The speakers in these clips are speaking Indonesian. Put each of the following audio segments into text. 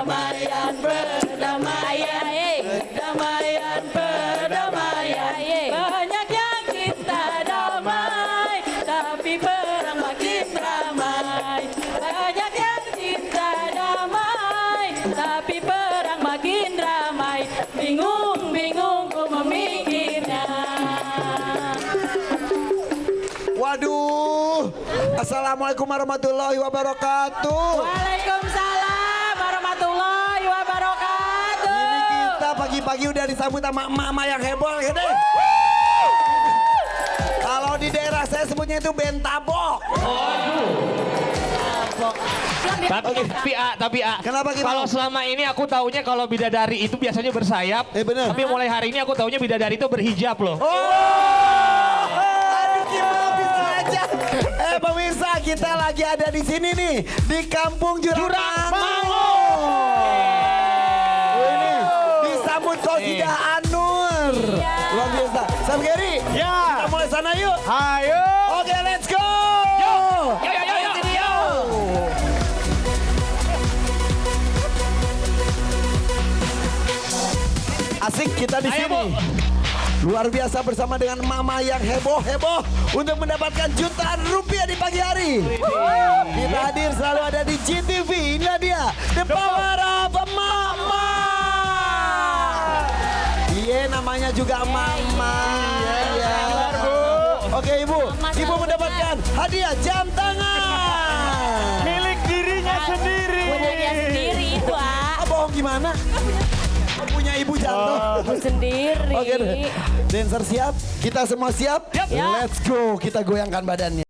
perdamaian, perdamaian, perdamaian, perdamaian. Banyak yang cinta damai, tapi perang makin ramai. Banyak yang cinta damai, tapi perang makin ramai. Bingung, bingung ku memikirnya. Waduh, assalamualaikum warahmatullahi wabarakatuh. Waalaikumsalam warahmatullahi wabarakatuh. Ini kita pagi-pagi udah disambut sama emak-emak yang heboh ya deh. Kalau di daerah saya sebutnya itu bentabok. Tapi Kenapa gimana? kalau selama ini aku taunya kalau bidadari itu biasanya bersayap. Bener. Tapi mulai hari ini aku taunya bidadari itu berhijab loh. Aduh, gimana bisa aja? Pemirsa, kita lagi ada di sini nih, di Kampung Jurang Mangu. Ini disambut Qosidah Anur. Luar biasa. Sam Gary, kita mulai sana yuk. Ayo. Oke, let's go. Yo. Asik kita di Ayo, sini. Bu. Luar biasa bersama dengan mama yang heboh-heboh untuk mendapatkan jutaan rupiah di pagi hari. Kita hadir selalu ada di GTV. Inilah dia, The Power of Mama. Iya, namanya juga Mama. Iya. Oke, Ibu. Ibu mendapatkan hadiah jam tangan. Milik dirinya sendiri. Punya dia sendiri itu, ah. Bohong gimana? Punya ibu jantung. Aku sendiri. Oke, dancer siap? Kita semua siap? Siap. Let's go, kita goyangkan badannya.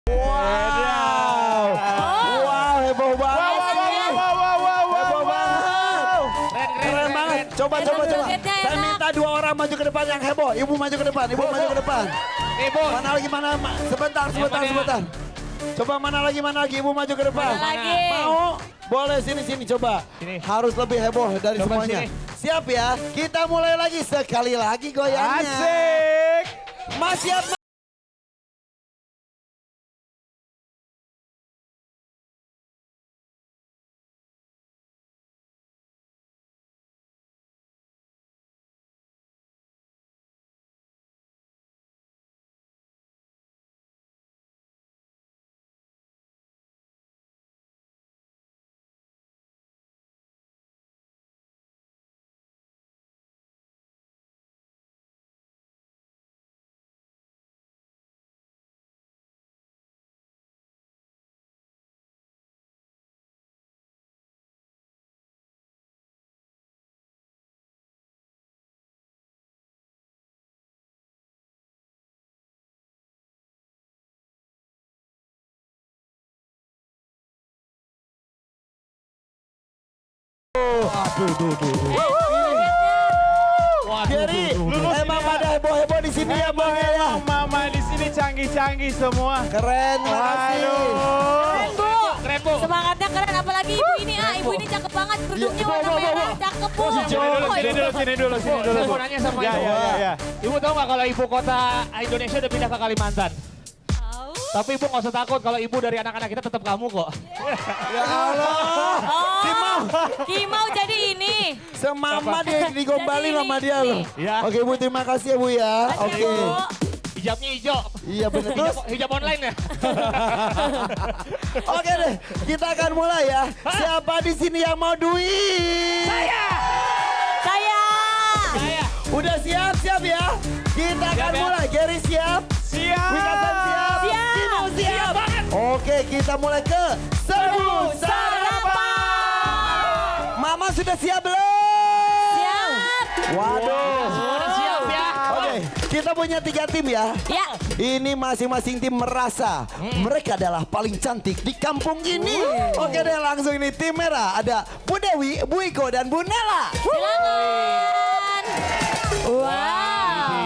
Wow, heboh banget. Heboh banget. Keren banget. Coba. Jogetnya Saya enak. minta 2 orang maju ke depan yang heboh. Ibu maju ke depan, ibu maju ke depan. Ibu. Mana lagi mana? Sebentar. Coba mana lagi? Ibu maju ke depan. Mana lagi? Mau? Boleh sini coba. Sini. Harus lebih heboh dari Coba semuanya. sini. Siap ya? Kita mulai lagi sekali lagi goyangnya. Asik. Mas siap? Gary, emang pada heboh-heboh di sini ya Bang ya. Mama di sini canggih-canggih semua. Keren, makasih. Keren, Bu. Keren, Bu. Semangatnya keren, apalagi ibu ini, ibu ini cakep banget. Kerudungnya warna merah, cakep, Bu. Sini dulu. Saya mau nanya sama Ya, ibu. ya. Ibu tahu nggak kalau ibu kota Indonesia udah pindah ke Kalimantan? Tahu. Tapi ibu nggak usah takut kalau ibu dari anak-anak kita tetap kamu kok. Ya Allah. Oh, Kimau jadi ini. Semama dia digombali Jadi sama dia ini. loh. Ya. Oke Bu, terima kasih ya Bu ya. Makasih, Oke. Bu. Hijabnya hijau. Iya benar. Terus Hijab online ya? oke deh, kita akan mulai ya. Siapa di sini yang mau duit? Saya. Udah siap ya? Kita akan Siap ya? mulai. Gary siap? Siap. Wikasan siap? Siap. Kimau siap? kita mulai ke Serbu Sarapan. Mama sudah siap belum? Siap. Waduh. Sudah siap ya. Oke, kita punya 3 tim ya. Ya. Ini masing-masing tim merasa mereka adalah paling cantik di kampung ini. Oke deh, langsung ini tim merah. Ada Bu Dewi, Bu Iko, dan Bu Nela. Silakan. Wow.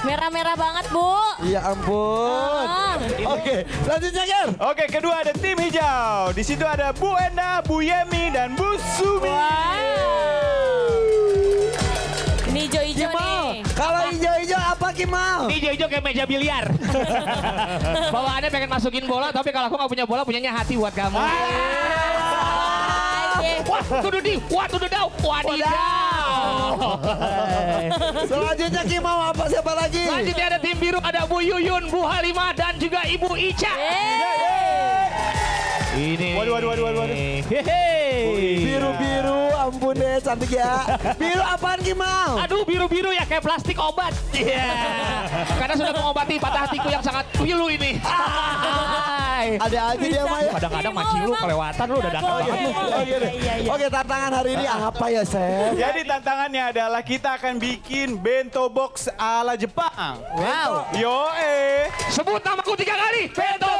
Merah-merah banget, Bu. Ya ampun. Ah. Oke, selanjutnya Ger. Oke, kedua ada tim hijau. Di situ ada Bu Enda, Bu Yemi, dan Bu Sumi. Ini hijau-hijau Kimal, nih. kalau hijau-hijau apa Kimal? Ini hijau-hijau kayak meja biliar. Bawaannya pengen masukin bola, tapi kalau aku nggak punya bola, punyanya hati buat kamu. Wah, tuduh dau. Wadidaw. Selanjutnya Kimal apa siapa lagi? Selanjutnya ada tim biru, ada Bu Yuyun, Bu Halimah, dan juga Ibu Ica. Ini. Waduh. Biru-biru, ampun deh cantik ya. Biru apaan Kimal? Aduh, biru-biru ya kayak plastik obat. Iya. Karena sudah mengobati patah hatiku yang sangat pilu ini. Ada aja dia Maya. Kadang-kadang mancing lu kelewatan lu udah datang banget lu. Oke, tantangan hari ini apa ya, Chef? Jadi tantangannya adalah kita akan bikin bento box ala Jepang. Wow. Yo Sebut namaku 3 kali. Bento.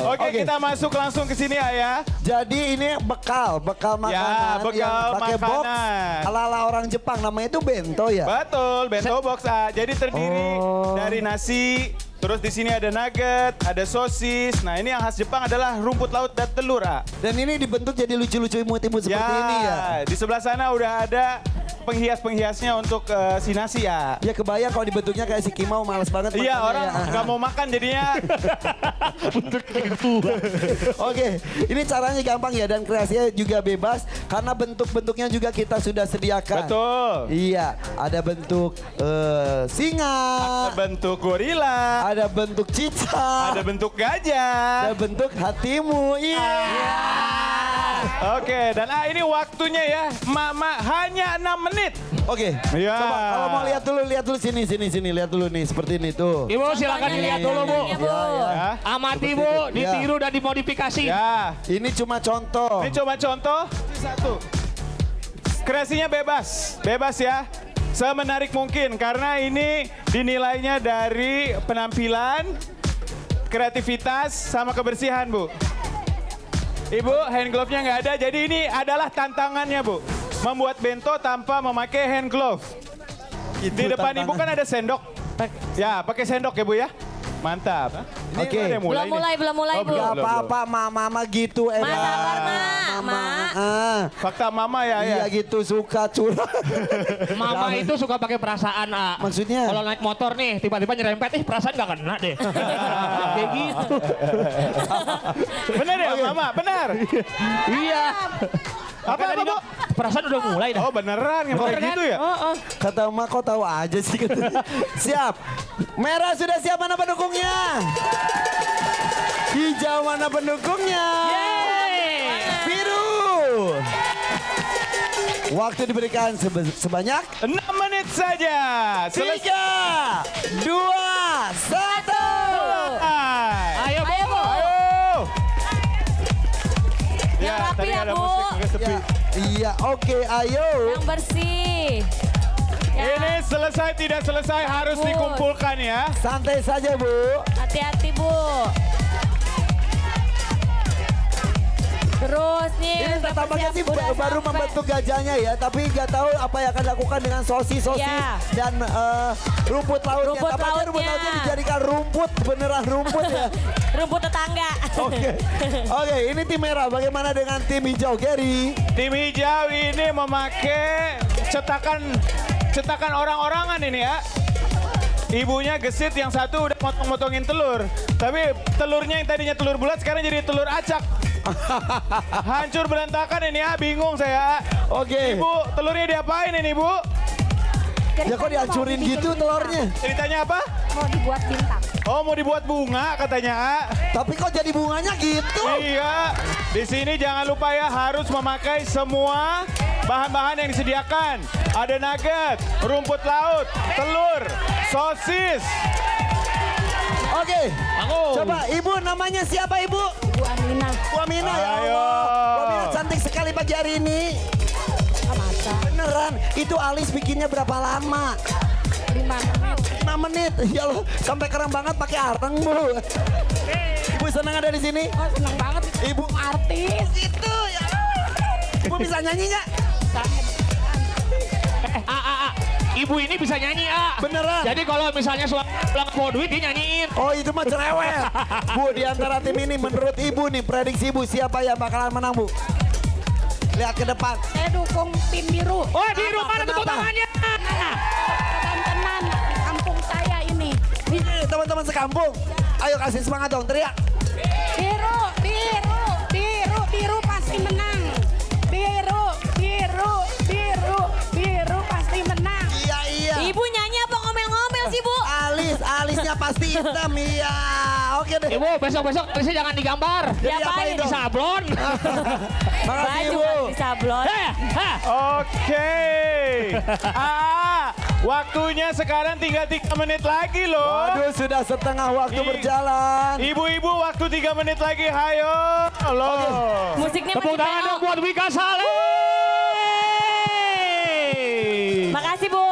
Oke, kita masuk langsung ke sini ya. Jadi ini bekal makanan bekal yang pakai box makanan. ala-ala orang Jepang, namanya itu bento ya. Betul, bento box. Jadi terdiri dari nasi, terus di sini ada nugget, ada sosis. Nah, ini yang khas Jepang adalah rumput laut dan telur, Dan ini dibentuk jadi lucu-lucu imut-imut seperti ini ya. Di sebelah sana udah ada penghias-penghiasnya untuk si nasi ya. Ya kebayang kalau dibentuknya kayak si Kimau, males banget Iya, makannya orang ya. nggak mau makan jadinya. Oke, ini caranya gampang ya dan kreasinya juga bebas karena bentuk-bentuknya juga kita sudah sediakan. Betul. Iya, ada bentuk singa, Bentuk gorila, ada bentuk cicak, ada bentuk gajah. ada bentuk hatimu. Iya. Oke, dan ini waktunya ya, Mama hanya 6 menit. Oke. Iya. Coba kalau mau lihat dulu sini lihat dulu nih seperti ini tuh. Ibu silakan dilihat dulu Bu. Ya, Bu. Ya. Amati Bu, ditiru dan dimodifikasi. Ya. Ini cuma contoh. Ini coba contoh. Satu. Kreasinya bebas ya. Semenarik mungkin karena ini dinilainya dari penampilan, kreativitas, sama kebersihan Bu. Ibu, hand glove-nya nggak ada, jadi ini adalah tantangannya Bu. Membuat bento tanpa memakai hand glove. Di depan Ibu kan ada sendok. Ya, pakai sendok ya Bu ya. Mantap. Ini Oke. udah mulai nih. Belum mulai, Oh, Bu. belum. Gak apa-apa, mama gitu emang. sabar, Ma. Fakta Mama ya. Iya gitu suka curang. Mama itu suka pakai perasaan, A. Maksudnya? Kalau naik motor nih, tiba-tiba nyerempet, perasaan gak kena deh. Kayak gitu. Benar ya Mama, benar. Iya. Apa Bu? Perasaan udah mulai dah. Oh beneran, yang kayak gitu ya? Kata emak kok tahu aja sih. Siap. Merah sudah siap, mana pendukungnya? Hijau mana pendukungnya? Biru. Waktu diberikan sebanyak 6 menit saja. 3, 2, 1. Ayo Bu. Ayo. Yang rapi tadi ya, ada Bu. musik agak sepi. Iya, oke, ayo. Yang bersih. Ya, Ini selesai tidak selesai harus Bu. dikumpulkan ya. Santai saja, Bu. hati-hati, Bu. Terus nih. Ini udah tampaknya sih udah baru sampai. membentuk gajahnya ya, tapi nggak tahu apa yang akan dilakukan dengan sosis Iya. dan rumput lautnya. Rumput Tampaknya rumput lautnya. lautnya dijadikan rumput, beneran rumput ya. Rumput tetangga. Oke, ini tim merah. Bagaimana dengan tim hijau, Gary? Tim hijau ini memakai cetakan orang-orangan ini ya. Ibunya gesit, yang satu udah motong-motongin telur. Tapi telurnya yang tadinya telur bulat sekarang jadi telur acak. Hancur berantakan ini ya, bingung saya. Oke. Ibu, telurnya diapain ini Bu? Ya kok dihancurin gitu telurnya? Ceritanya apa? Mau dibuat bintang. Oh mau dibuat bunga katanya. Tapi kok jadi bunganya gitu? Iya, di sini jangan lupa ya harus memakai semua bahan-bahan yang disediakan. Ada nugget, rumput laut, telur, sosis. Oke. Aku. Coba ibu namanya siapa ibu? Bu Aminah. Bu Aminah ya Ayo. Allah. Bu Aminah cantik sekali pagi hari ini. Masa Beneran, itu alis bikinnya berapa lama? 5 menit. 6 menit. Ya Allah, sampai keren banget pakai areng, Bu. Ibu senang ada di sini? Oh seneng banget. Ibu Artis. itu ya. Ibu bisa nyanyi nggak? Ibu ini bisa nyanyi, Beneran. Jadi kalau misalnya suami pulang bawa duit, dia nyanyiin. Oh itu mah cerewet. Bu, di antara tim ini menurut ibu nih, prediksi ibu siapa yang bakalan menang, Bu? Lihat ke depan. Saya dukung tim biru. Oh, di rumah ada tepuk Kenapa? tangannya. Tenan di kampung saya ini. Nih, teman-teman sekampung. Ayo kasih semangat dong, teriak. Biru, biru, biru, biru pasti menang. Biru, biru, biru, biru pasti menang. Iya, iya. Ibu nyanyi apa ngomel-ngomel sih, Bu? Alisnya pasti hitam, iya. Oke deh. Ibu, besok-besok alisnya jangan digambar. Jadi Diapain? apain dong? Sablon. Makasih Baju ibu. kan bisa blon. Oke. Waktunya sekarang tinggal 3 menit lagi loh. Waduh, sudah setengah waktu berjalan. Ibu-ibu waktu 3 menit lagi, hayo. Loh. Musiknya Tepuk masih tangan PO. dong buat Wika Saleh. Makasih, Bu.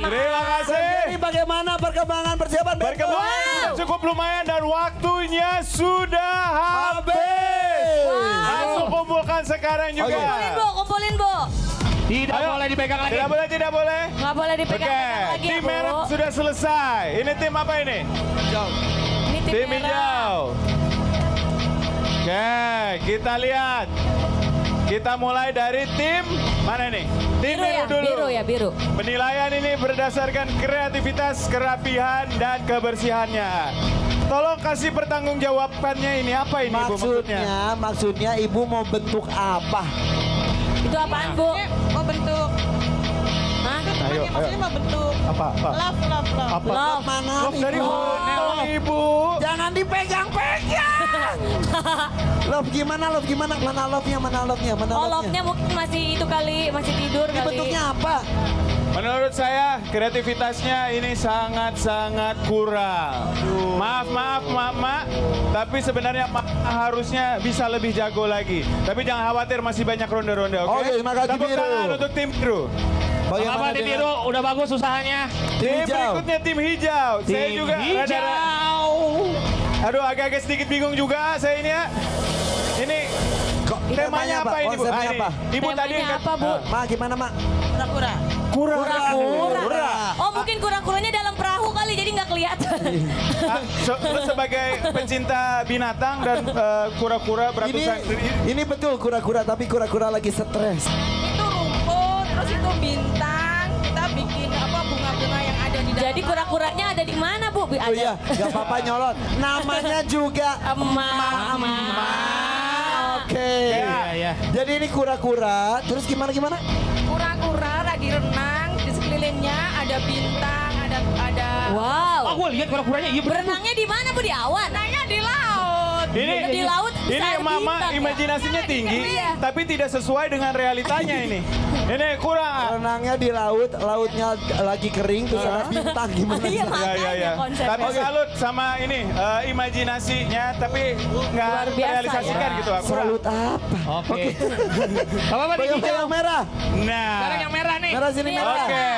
Terima kasih. Ini bagaimana perkembangan persiapan Bebo? Perkembangan sudah cukup lumayan dan waktunya sudah habis. Langsung kumpulkan sekarang juga. Kumpulin Bu. Tidak Ayo. boleh dipegang lagi. Tidak boleh, tidak boleh. Nggak boleh Oke, dipegang lagi ya tim Bu. merah sudah selesai. Ini tim apa ini? Ini Tim hijau. Oke, kita lihat. Kita mulai dari tim mana nih? Tim Biru ya, dulu. biru ya, biru. Penilaian ini berdasarkan kreativitas, kerapihan, dan kebersihannya. Tolong kasih pertanggungjawabannya ini. Apa ini Bu maksudnya? Maksudnya ibu mau bentuk apa? Itu apaan Bu? Mau bentuk. Hah? Maksudnya mau bentuk. Apa? Love. Apa? Love. Mana Love dari hotel, Ibu. Jangan dipegang-pegang. Love gimana? Mana love-nya? Oh, love-nya mungkin masih itu kali, masih tidur Ini kali. bentuknya apa? Menurut saya kreativitasnya ini sangat-sangat kurang. Maaf, tapi sebenarnya harusnya bisa lebih jago lagi. Tapi jangan khawatir, masih banyak ronde-ronde, oke? Oke, terima kasih, Tepuk Biru. tangan untuk tim biru. Apa tim biru udah bagus usahanya. Tim Tim hijau? berikutnya tim hijau. Saya Tim juga hijau. aduh, agak-agak sedikit bingung juga saya ini ya. Ini Kok temanya apa ini, Bu? Konsepnya ini. apa? Ibu tadi Temanya apa Bu? Ma, gimana, Ma? Kura-kura. Kura-kura. Oh, mungkin kura-kuranya dalam perahu kali, jadi nggak kelihatan. Lu sebagai pencinta binatang dan kura-kura beratusan Ini betul kura-kura, tapi kura-kura lagi stres. Itu rumput, terus itu bintang. Kita bikin apa bunga-bunga yang ada di dalam. Jadi kura-kuranya ada di mana Bu? Oh iya, gak apa-apa nyolot. Namanya juga Mama. Oke. Iya. Jadi ini kura-kura, terus gimana? Kura-kura lagi renang, di sekelilingnya ada bintang, ada. Wow. Oh, gue lihat kura-kuranya iya bener. Berenangnya di mana Bu? Di awan? Renangnya di laut. Ini Di laut bisa ini ada Mama bintang ya? imajinasinya tinggi, Iya. tapi tidak sesuai dengan realitanya ini. Ini kurang. Renangnya di laut, lautnya lagi kering, terus ada bintang gimana? Iya, makanya Ya. konsepnya. Tapi salut sama ini imajinasinya, tapi nggak Luar biasa, realisasikan ya. gitu. Kurang. Salut apa? Oke. Apa tim Bagaimana hijau? yang merah? Nah, Sekarang yang merah nih. Merah sini merah. oke.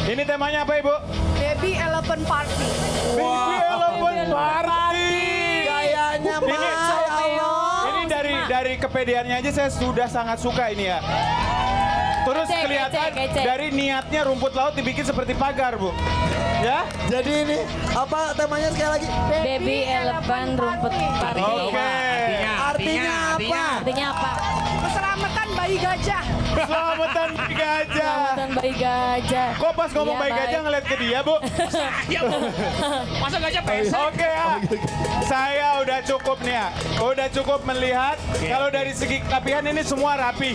Ini temanya apa, Ibu? Baby elephant party. Baby Elephant Party. Kayaknya Ma, Ini- ya Allah. Ini dari kepedeannya aja saya sudah sangat suka ini ya. Terus Kece, kelihatan kece. dari niatnya rumput laut dibikin seperti pagar, Bu. Ya? Jadi ini apa temanya sekali lagi? Baby elephant rumput party. Oke. Artinya apa? Artinya apa? Keselamatan bayi gajah. Selamatan gajah. Selamatan bayi gajah. Kok pas ngomong Iya, bayi gajah baik. ngeliat ke dia, Bu? Masa gajah pesek? Oke ya. Saya udah cukup nih ya. Udah cukup melihat kalau dari segi kerapihan ini semua rapi.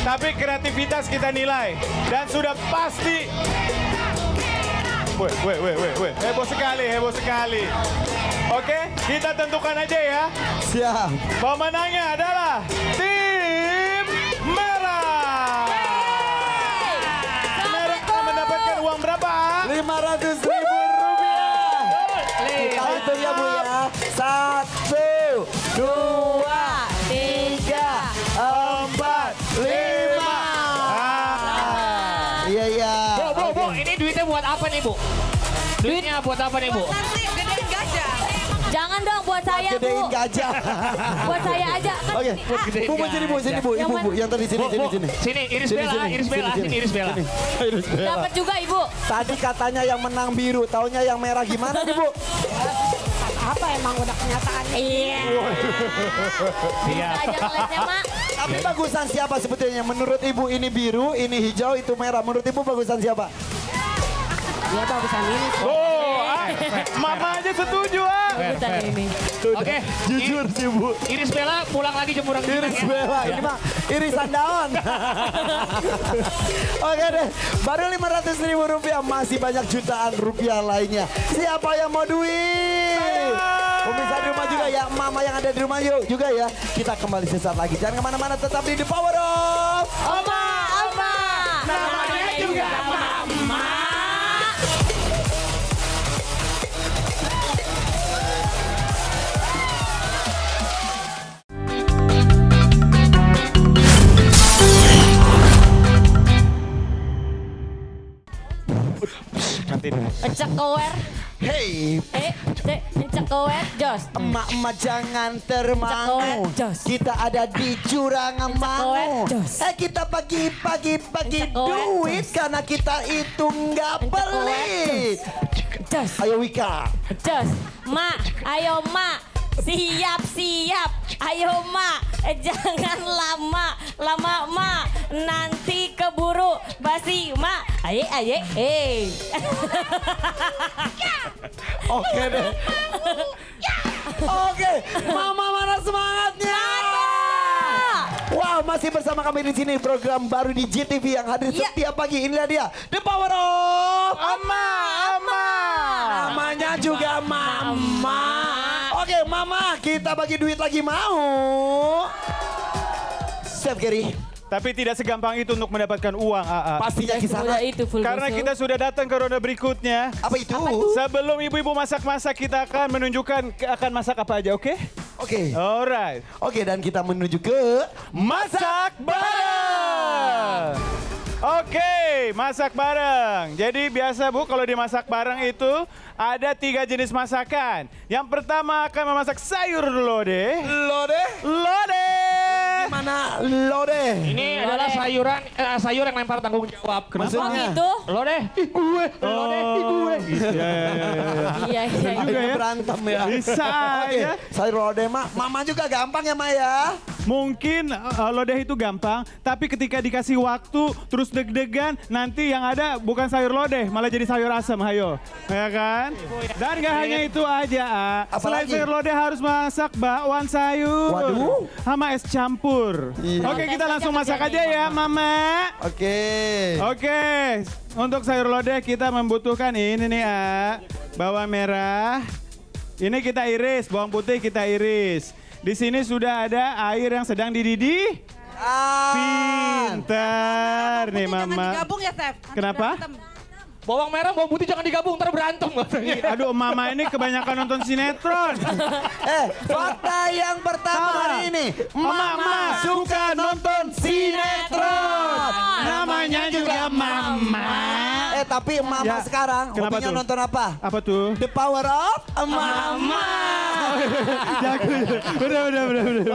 Tapi kreativitas kita nilai. Dan sudah pasti. Weh. Heboh sekali. Oke, kita tentukan aja ya. Siap. Pemenangnya adalah tim merah. Merah akan mendapatkan uang berapa? 500.000 rupiah. Kita hitung ya Bu ya. 1, 2, 3, 4, 5. Iya. Bu, ini duitnya buat apa nih, Bu? Duitnya buat apa nih, Bu? Nanti gedein gajah. Jangan dong buat saya Bu. Gedein gajah. Buat saya aja kan. Oke, gedein Bu mau sini Bu, sini Bu, Yang Ibu Bu, mana? yang tadi sini. Sini, Iris Bella, sini Iris Bella. Iris Bella. Dapat juga Ibu. Tadi katanya yang menang biru, taunya yang merah gimana nih Bu? Apa emang udah kenyataan? Iya. Iya. Aja ngelesnya Mak. Tapi bagusan siapa sebetulnya? Menurut Ibu ini biru, ini hijau, itu merah. Menurut Ibu bagusan siapa? Dia bagusan ini. Mama aja setuju Bagusan ini. Oke. Jujur sih Bu. Iris Bella pulang lagi jemur Iris Bella, ini mah irisan daun. Oke deh, baru 500.000 rupiah, masih banyak jutaan rupiah lainnya. Siapa yang mau duit? Pemirsa di rumah juga ya, mama yang ada di rumah yuk juga ya. Kita kembali sesaat lagi, jangan kemana-mana, tetap di The Power of Oma. Namanya juga Mama. Cekower. Hey, Cekower, Jos. emak-emak jangan termangu. Cekower, Jos. Kita ada di Jurang Mangu. Jos. Kita pagi Cekower, duit Jos. karena kita itu nggak pelit. Jos. Ayo Wika. Jos. Mak, ayo mak. Siap. Ayo mak. Jangan lama. Lama mak. Nanti keburu basi mak. Aye. Oke deh. Oke, Mama mana semangatnya? Wow, masih bersama kami di sini program baru di JTV yang hadir Iya. setiap pagi. Inilah dia, The Power of Ama. namanya juga Mama. Oke, Mama, kita bagi duit lagi mau? Chef Gary, Tapi tidak segampang itu untuk mendapatkan uang, AA. pastinya kisah. Udah itu full Karena gosu. kita sudah datang ke ronde berikutnya. Apa itu? Sebelum ibu-ibu masak-masak, kita akan menunjukkan akan masak apa aja, oke? Oke. Alright. Oke, dan kita menuju ke Masak bareng. Oke, masak bareng. Jadi biasa Bu, kalau dimasak bareng itu ada 3 jenis masakan. Yang pertama akan memasak sayur lodeh. Lode. Gimana Lode? Ini adalah sayur yang lempar tanggung jawab. Oh Maksudnya? gitu? Lo deh, gue. Lo deh, gue. Iya. juga ya. Berantem ya. Bisa Oke, ya. sayur lodeh Mama juga gampang ya Maya. Mungkin lodeh itu gampang, tapi ketika dikasih waktu terus deg-degan, nanti yang ada bukan sayur lodeh, malah jadi sayur asam, hayo. Ya kan? Dan gak hanya itu aja, selain Apalagi? sayur lodeh harus masak bakwan sayur. Waduh. Sama es campur. Iya. Oke, kita langsung masak aja ya, Mama. Oke. Oke, untuk sayur lodeh kita membutuhkan ini nih, bawang merah. Ini kita iris, bawang putih kita iris. Di sini sudah ada air yang sedang dididih. Pintar nih Mama. Gabung ya, Chef. Kenapa? Bawang merah, bawang putih jangan digabung, ntar berantem katanya. Aduh, Mama ini kebanyakan nonton sinetron. Fakta yang pertama hari ini. Mama suka nonton sinetron. Namanya juga Mama. Tapi Mama Ya. sekarang Kenapa hobinya tuh? nonton apa? Apa tuh? The Power of Mama. Udah.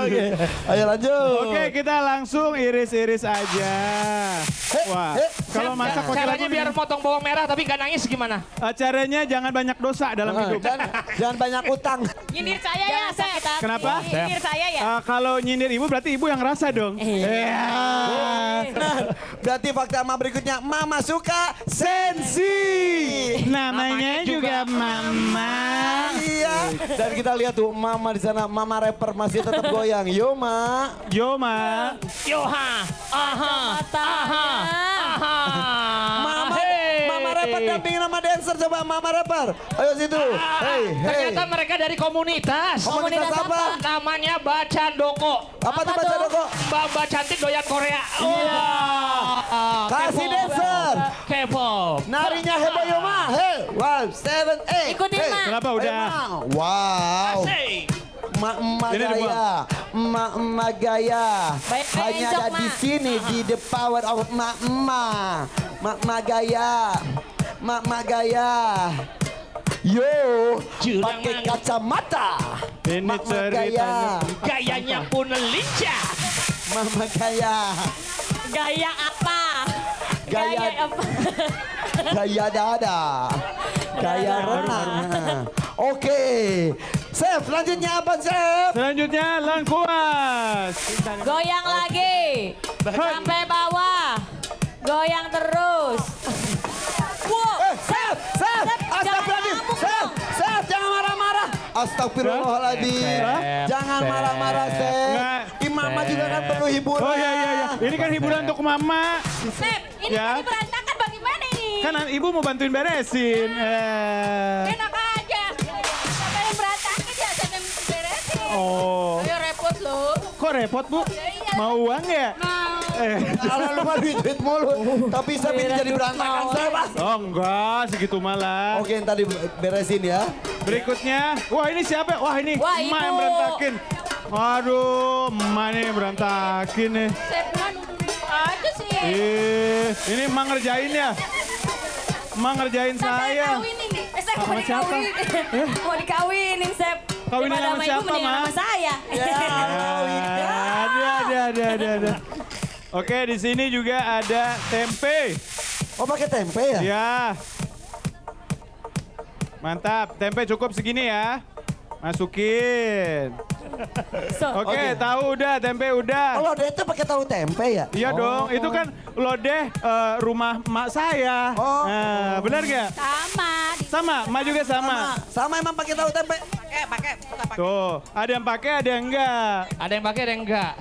Oke, ayo lanjut. Oke, kita langsung iris-iris aja. Wah, kalau masak pakai Caranya lagu biar ini. potong bawang merah tapi gak nangis gimana? Caranya jangan banyak dosa dalam hidup. Dan jangan banyak utang. Nyindir saya ya, Chef. Kenapa? Nyindir saya ya. Kalau nyindir ibu berarti ibu yang rasa dong. Nah, berarti fakta Mama berikutnya, Mama suka sensi. Namanya juga Mama. Iya. Dan kita lihat tuh Mama di sana, Mama rapper masih tetap goyang. Yo, Ma. Yo, Ma. Yoha, aha, aha. Mama, Hey. Mama rapper dampingin sama dancer, coba Mama rapper. Ayo situ. Hey. Ternyata mereka dari komunitas. Komunitas apa? Namanya Bacandoko. Apa tuh baca doko? Mbak cantik doyan Korea. Iya. Kasih K-pop. dancer. K-pop. Narinya heboh yo, Ma. Hey, 1, 7, 8. Ikutin, Ma. Kenapa udah? Wow. Asik. Emak-emak Ini dibuang. gaya, emak-emak gaya. Baik, Hanya encok, ada di Ma. sini di The Power of emak-emak. Emak-emak gaya, emak-emak gaya. Yo, Jurang pakai Mangu. kacamata. Ini Emak-emak ceritanya. Gayanya pun lincah. Mama gaya, Gaya apa? Gaya- apa? gaya dada, gaya renang. Oke, Chef, selanjutnya apa, Chef? Selanjutnya lengkuas. Goyang lagi. Sampai bawah. Goyang terus. Wow. Chef, astagfirullahaladzim, ngamuk Chef, dong. Chef, jangan marah-marah. Astagfirullahaladzim, Chef, jangan Chef. marah-marah, Chef. Nggak. Mama juga kan perlu hiburan. Oh iya. Ini kan hiburan untuk Mama. Chef, ini Ya. tadi berantakan bagaimana ini? Kan ibu mau bantuin beresin. Enak aja. Siapa yang berantakan ya, saya yang beresin. Oh, Ayo repot loh. kok repot Bu? Mau uang ya? Kalau lu mah duit mulu, tapi Chef ini jadi berantakan, Chef. Oh enggak, segitu malah. Oke, yang tadi beresin ya. Berikutnya, wah ini siapa? Wah ini Wah, emak yang Ibu. berantakin. Aduh, emak nih yang berantakin nih. Chef mah nuduh aja sih. Ini emak ngerjain ya? ngerjain saya. Kawinin nih. Sep mau Sama siapa? dikawinin. Mau dikawinin, Sep. Kawinin Daripada sama ibu, siapa, mendingan Ma? sama saya. Ada. Oke, di sini juga ada tempe. Oh pakai tempe ya? Ya. Mantap, tempe cukup segini ya. Masukin. Oke, Oke. tahu udah, tempe udah. Kalau dia itu pakai tahu tempe ya? Iya dong, itu kan lodeh rumah emak saya. Oh. Nah, benar gak? Sama. Sama, emak juga sama. Sama emang pakai tahu tempe. Tuh, ada yang pakai, ada yang enggak. Ada yang pakai, ada yang enggak.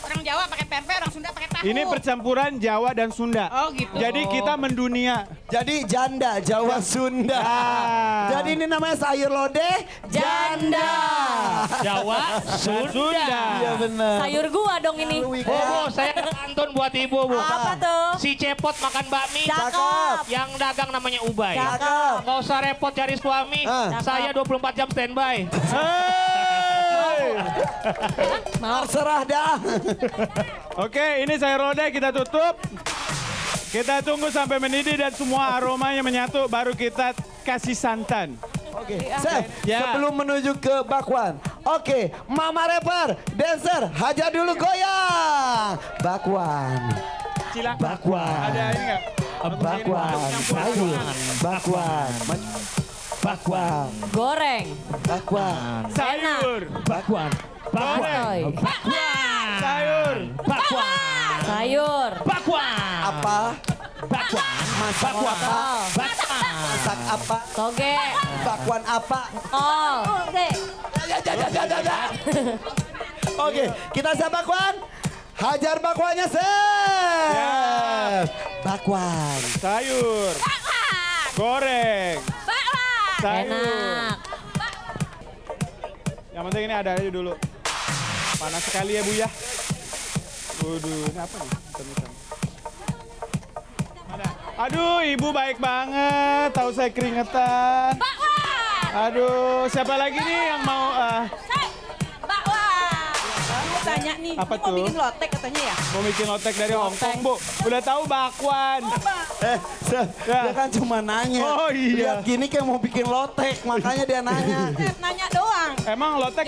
Orang Jawa pakai tempe, orang Sunda pakai tahu. Ini percampuran Jawa dan Sunda. Oh, gitu. Jadi kita mendunia. Jadi janda Jawa Sunda. Ah. Jadi ini namanya sayur lodeh janda. Jawa, Sunda. Iya benar. Sayur gua dong ini. Bu, saya ada pantun buat ibu, Bu. Apa tuh? Si Cepot makan bakmi. Cakep. Yang dagang namanya Ubay. Cakep. Nggak usah repot cari suami. Ah. Saya 24 jam standby. Hey! Terserah dah. Oke, ini sayur lodeh kita tutup. Kita tunggu sampai mendidih dan semua aromanya menyatu, baru kita kasih santan. Oke, Chef, Ya. sebelum menuju ke bakwan. Oke, Mama rapper, dancer, hajar dulu goyang. Bakwan, Silakan. bakwan, Ada ini nggak? bakwan, sayur, bakwan, bakwan, Goreng. bakwan, Sayur. Bakwan. Goreng. Bakwan. Sayur. Bakwan. Sayur. Bakwan. apa, Bakwan. masak apa, Bakwan. masak apa, Toge. bakwan apa. Oh. Oke, kita siap bakwan. Hajar bakwannya, Chef. Ya. Bakwan. Sayur. Goreng. Sayur. Enak. Yang penting ini ada aja dulu. Panas sekali ya Bu ya. Waduh, ini apa nih? Hitam-hitam. Mana? Aduh, Ibu baik banget. Tahu saya keringetan. Aduh, siapa lagi nih yang mau Tanya nih, Apa ini mau tuh? bikin lotek katanya ya? mau bikin lotek dari Hongkong, Bu? Udah tahu bakwan. Chef, Ya. dia kan cuma nanya. Oh, iya. Lihat gini kayak mau bikin lotek, makanya dia nanya. Nanya doang. Emang lotek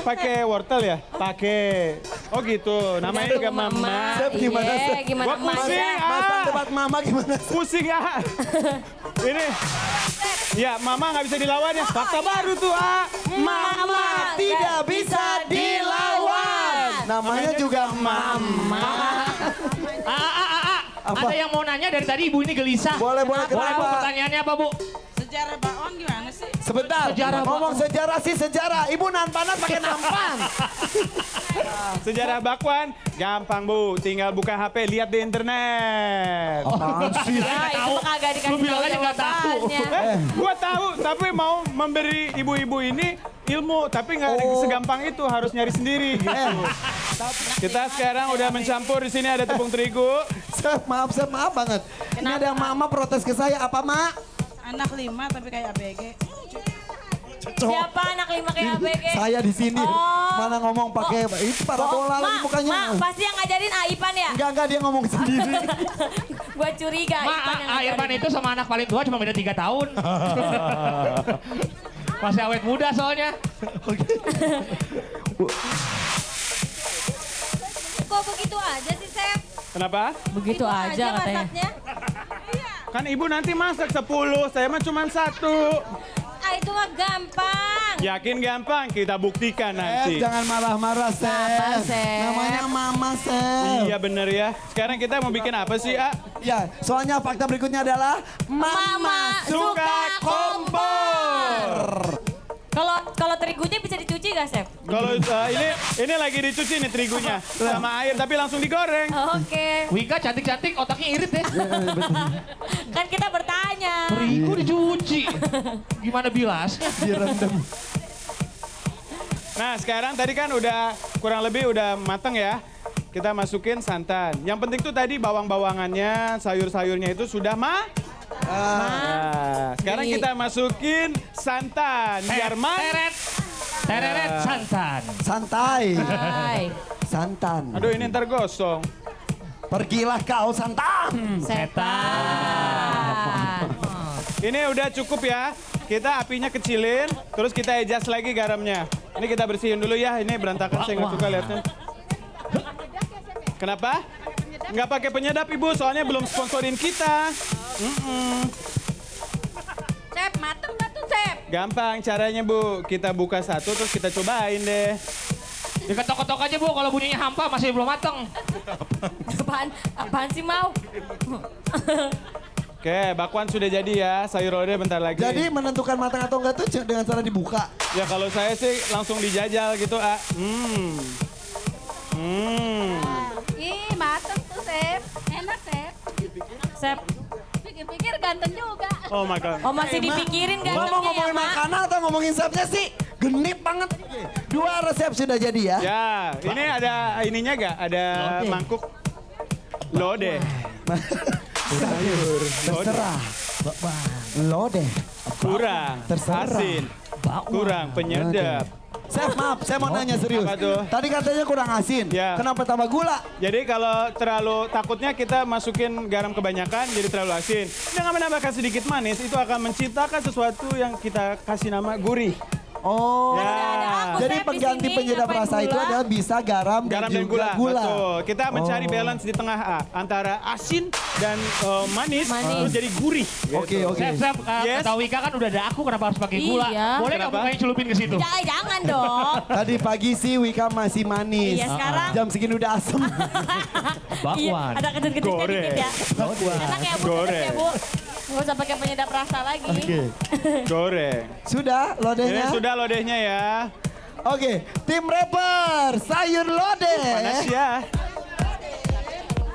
pakai wortel ya? Pakai. Oh gitu. Namanya juga Mama. Chef, gimana, Iya, Chef? gimana Gua pusing. Mas? Masak tempat mama gimana? Pusing ya. Ini. Ya, Mama nggak bisa dilawan ya. Fakta baru tuh, Mama tidak bisa dilawan. Namanya juga Mama. Apa? Ada yang mau nanya dari tadi ibu ini gelisah. Boleh, Boleh Bu, kenapa? pertanyaannya apa Bu? Sejarah bakwan gimana sih? Sebentar, Sejarah, Pak. ngomong sejarah sih sejarah. Ibu nahan panas pakai nampan. sejarah bakwan gampang Bu. Tinggal buka HP, lihat di internet. Ya, itu mah kagak dikasih Lu bilang tahu aja nggak tahu. jawabannya. Gua tahu, tapi mau memberi ibu-ibu ini ilmu, tapi nggak segampang itu, harus nyari sendiri gitu. Kita sekarang udah mencampur, di sini ada tepung terigu. Chef, maaf banget. Ini ada mama protes ke saya, apa Mak? Anak 5 tapi kayak ABG. Siapa anak 5 kayak ABG? Saya di sini. Oh. Mana ngomong pakai itu parabola lagi mukanya. Mak, pasti yang ngajarin Aipan ya? Enggak dia ngomong sendiri. Gua curiga Aipan yang ngajarin. Irfan itu sama anak paling tua cuma beda 3 tahun. Masih awet muda soalnya. Kok begitu aja sih, Chef? Kenapa? Begitu aja katanya. masaknya. Kan ibu nanti masak 10, saya mah cuma 1. Ah, itu mah gampang. Yakin gampang, kita buktikan nanti. Jangan marah-marah, Sabar, Chef. Chef. Namanya Mama, Chef. Iya bener ya. Sekarang kita mau bikin apa sih, A? Ya, soalnya fakta berikutnya adalah Mama suka kompor. Kalau terigunya bisa dicuci gak, Chef? Kalau ini lagi dicuci nih terigunya sama air, tapi langsung digoreng. Oke. Wika cantik-cantik, otaknya irit ya. Kan kita bertanya. Terigu dicuci. Gimana bilasnya? Direndam. Nah sekarang tadi kan udah kurang lebih udah mateng ya. Kita masukin santan. Yang penting tuh tadi bawang-bawangannya, sayur-sayurnya itu sudah Nah, sekarang kita masukin santan biar Teret. Tereret santan. Santai. Hai. Santan. Aduh ini ntar gosong. Pergilah kau santan. Setan. Ini udah cukup ya. Kita apinya kecilin, terus kita adjust lagi garamnya. Ini kita bersihin dulu ya. Ini berantakan, saya nggak suka lihatnya. Kenapa? Nggak pakai penyedap Ibu, soalnya belum sponsorin kita. Chef, mateng nggak tuh, Chef? Gampang caranya Bu. Kita buka satu, terus kita cobain deh. Diketok-ketok aja Bu, kalau bunyinya hampa masih belum mateng. Apaan sih mau? Oke, bakwan sudah jadi ya. Sayur lodeh bentar lagi. Jadi menentukan matang atau enggak tuh dengan cara dibuka. Ya kalau saya sih langsung dijajal gitu. Ih, mateng tuh, Chef. Enak, Chef. Chef. Pikir-pikir ganteng juga. Oh my God. Oh masih dipikirin kan? Lo mau ngomongin makanan atau ngomongin chefnya sih? Genit banget. 2 resep sudah jadi ya. Ya, ini ada ininya gak? Ada mangkuk lodeh. Sayur. Terserah. Lodeh. Kurang. Terserah. Asin. Kurang penyedap. Chef maaf, saya mau nanya serius. Apa tuh? Tadi katanya kurang asin. Ya. Kenapa tambah gula? Jadi kalau terlalu takutnya kita masukin garam kebanyakan jadi terlalu asin. Dengan menambahkan sedikit manis itu akan menciptakan sesuatu yang kita kasih nama gurih. Oh. Ya. Jadi Chef, di pengganti sini penyedap ngapain rasa itu gula? adalah bisa garam Garam dan dan juga gula. gula. Betul. Kita mencari Oh. balance di tengah antara asin dan manis, Manis. terus jadi gurih. Oke, gitu. oke. Chef, Yes. kata Wika kan udah ada aku, kenapa harus pakai gula? Iya. Boleh nggak Kenapa? mukanya celupin ke situ? Jangan dong. Tadi pagi sih Wika masih manis. Iya, sekarang. Jam segini udah asem. Iya, ada kecil-kecilnya Goreng. dikit ya. Enak ya Bu, Goreng. ya Bu. Nggak usah pakai penyedap rasa lagi. Goreng. Sudah Ini lodehnya? sudah lodehnya ya. Oke, tim rapper sayur lodeh. Panas ya.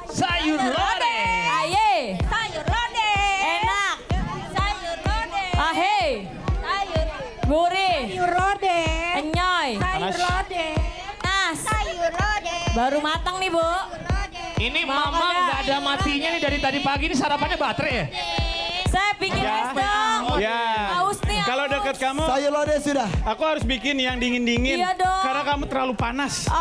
Sayur lodeh. Aye. Sayur lodeh. Enak. Sayur lodeh. Ahey. Sayur. Gurih. Sayur lodeh. Enyoy. Sayur lodeh. Nas. Sayur lodeh. Baru matang nih Bu. Ini Mau Mama kagak? nggak ada matinya nih dari tadi pagi, ini sarapannya baterai ya? Saya bikin es dong. Ya. Haus nih aku. Kalau dekat kamu, Sayur lodeh sudah. aku harus bikin yang dingin-dingin. Iya dong. Karena kamu terlalu panas. Oh.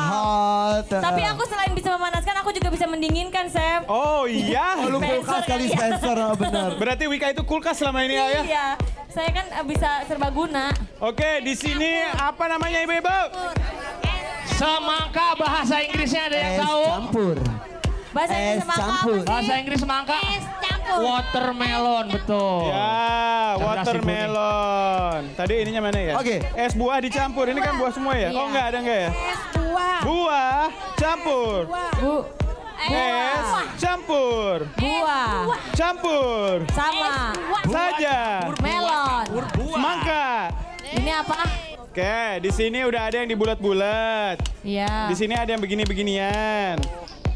Hot. Tapi aku selain bisa memanaskan, aku juga bisa mendinginkan, Chef. Oh iya. Oh, lu kulkas kali Spencer, oh, benar. Berarti Wika itu kulkas selama ini ya? Iya. Saya kan bisa serbaguna. Oke, di sini apa namanya ibu-ibu? Semangka bahasa Inggrisnya ada yang Es tahu? campur. Bahasa Es Inggris semangka apa campur. sih? Bahasa Inggris semangka? Campur. Watermelon, betul. Ya, Cerdas watermelon. Tadi ininya mana ya? Oke. Es buah dicampur. Ini kan buah semua ya? Iya. Oh enggak, ada enggak ya? Es buah. Buah campur. Bu. Es campur. Buah. Campur. Sama. Saja. Melon. Semangka. Ini apa? Oke, di sini udah ada yang dibulat-bulat. Iya. Di sini ada yang begini-beginian.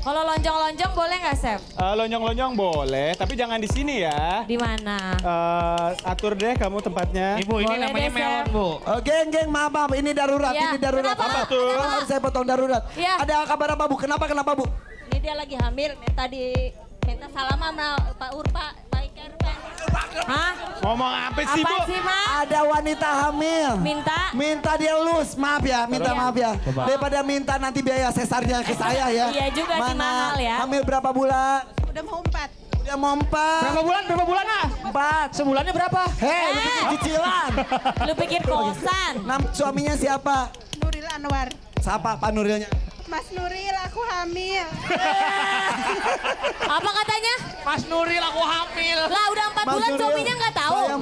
Kalau lonjong-lonjong boleh nggak, Chef? Lonjong-lonjong boleh, tapi jangan di sini ya. Di mana? Atur deh kamu tempatnya. Ibu, ini Boleh namanya deh, melon, Chef. Bu. Geng, maaf, ini darurat, Iya. ini darurat. Kenapa? Apa tuh? Kalau harus saya potong darurat. Iya. Ada kabar apa Bu? Kenapa Bu? Ini dia lagi hamil. Tadi minta salam sama Pak Urpa, Pak Iker. Hah? Ngomong apa sih, Bu? Apa sih, Ma? Ada wanita hamil. Minta? Dia lus, maaf ya, minta Iya. maaf ya. Daripada minta nanti biaya sesarnya ke saya ya. Iya juga sih, mahal ya. Hamil berapa bulan? Udah mau 4. Udah mau 4. Berapa bulan ah? 4. Sebulannya berapa? Hei, lu pikir cicilan. Lu pikir kosan? Suaminya siapa? Nuril Anwar. Siapa Pak Nurilnya? Mas Nuril, aku hamil. Apa katanya? Mas Nuril aku hamil. Lah udah 4 bulan Nuril, suaminya nggak tahu. Saya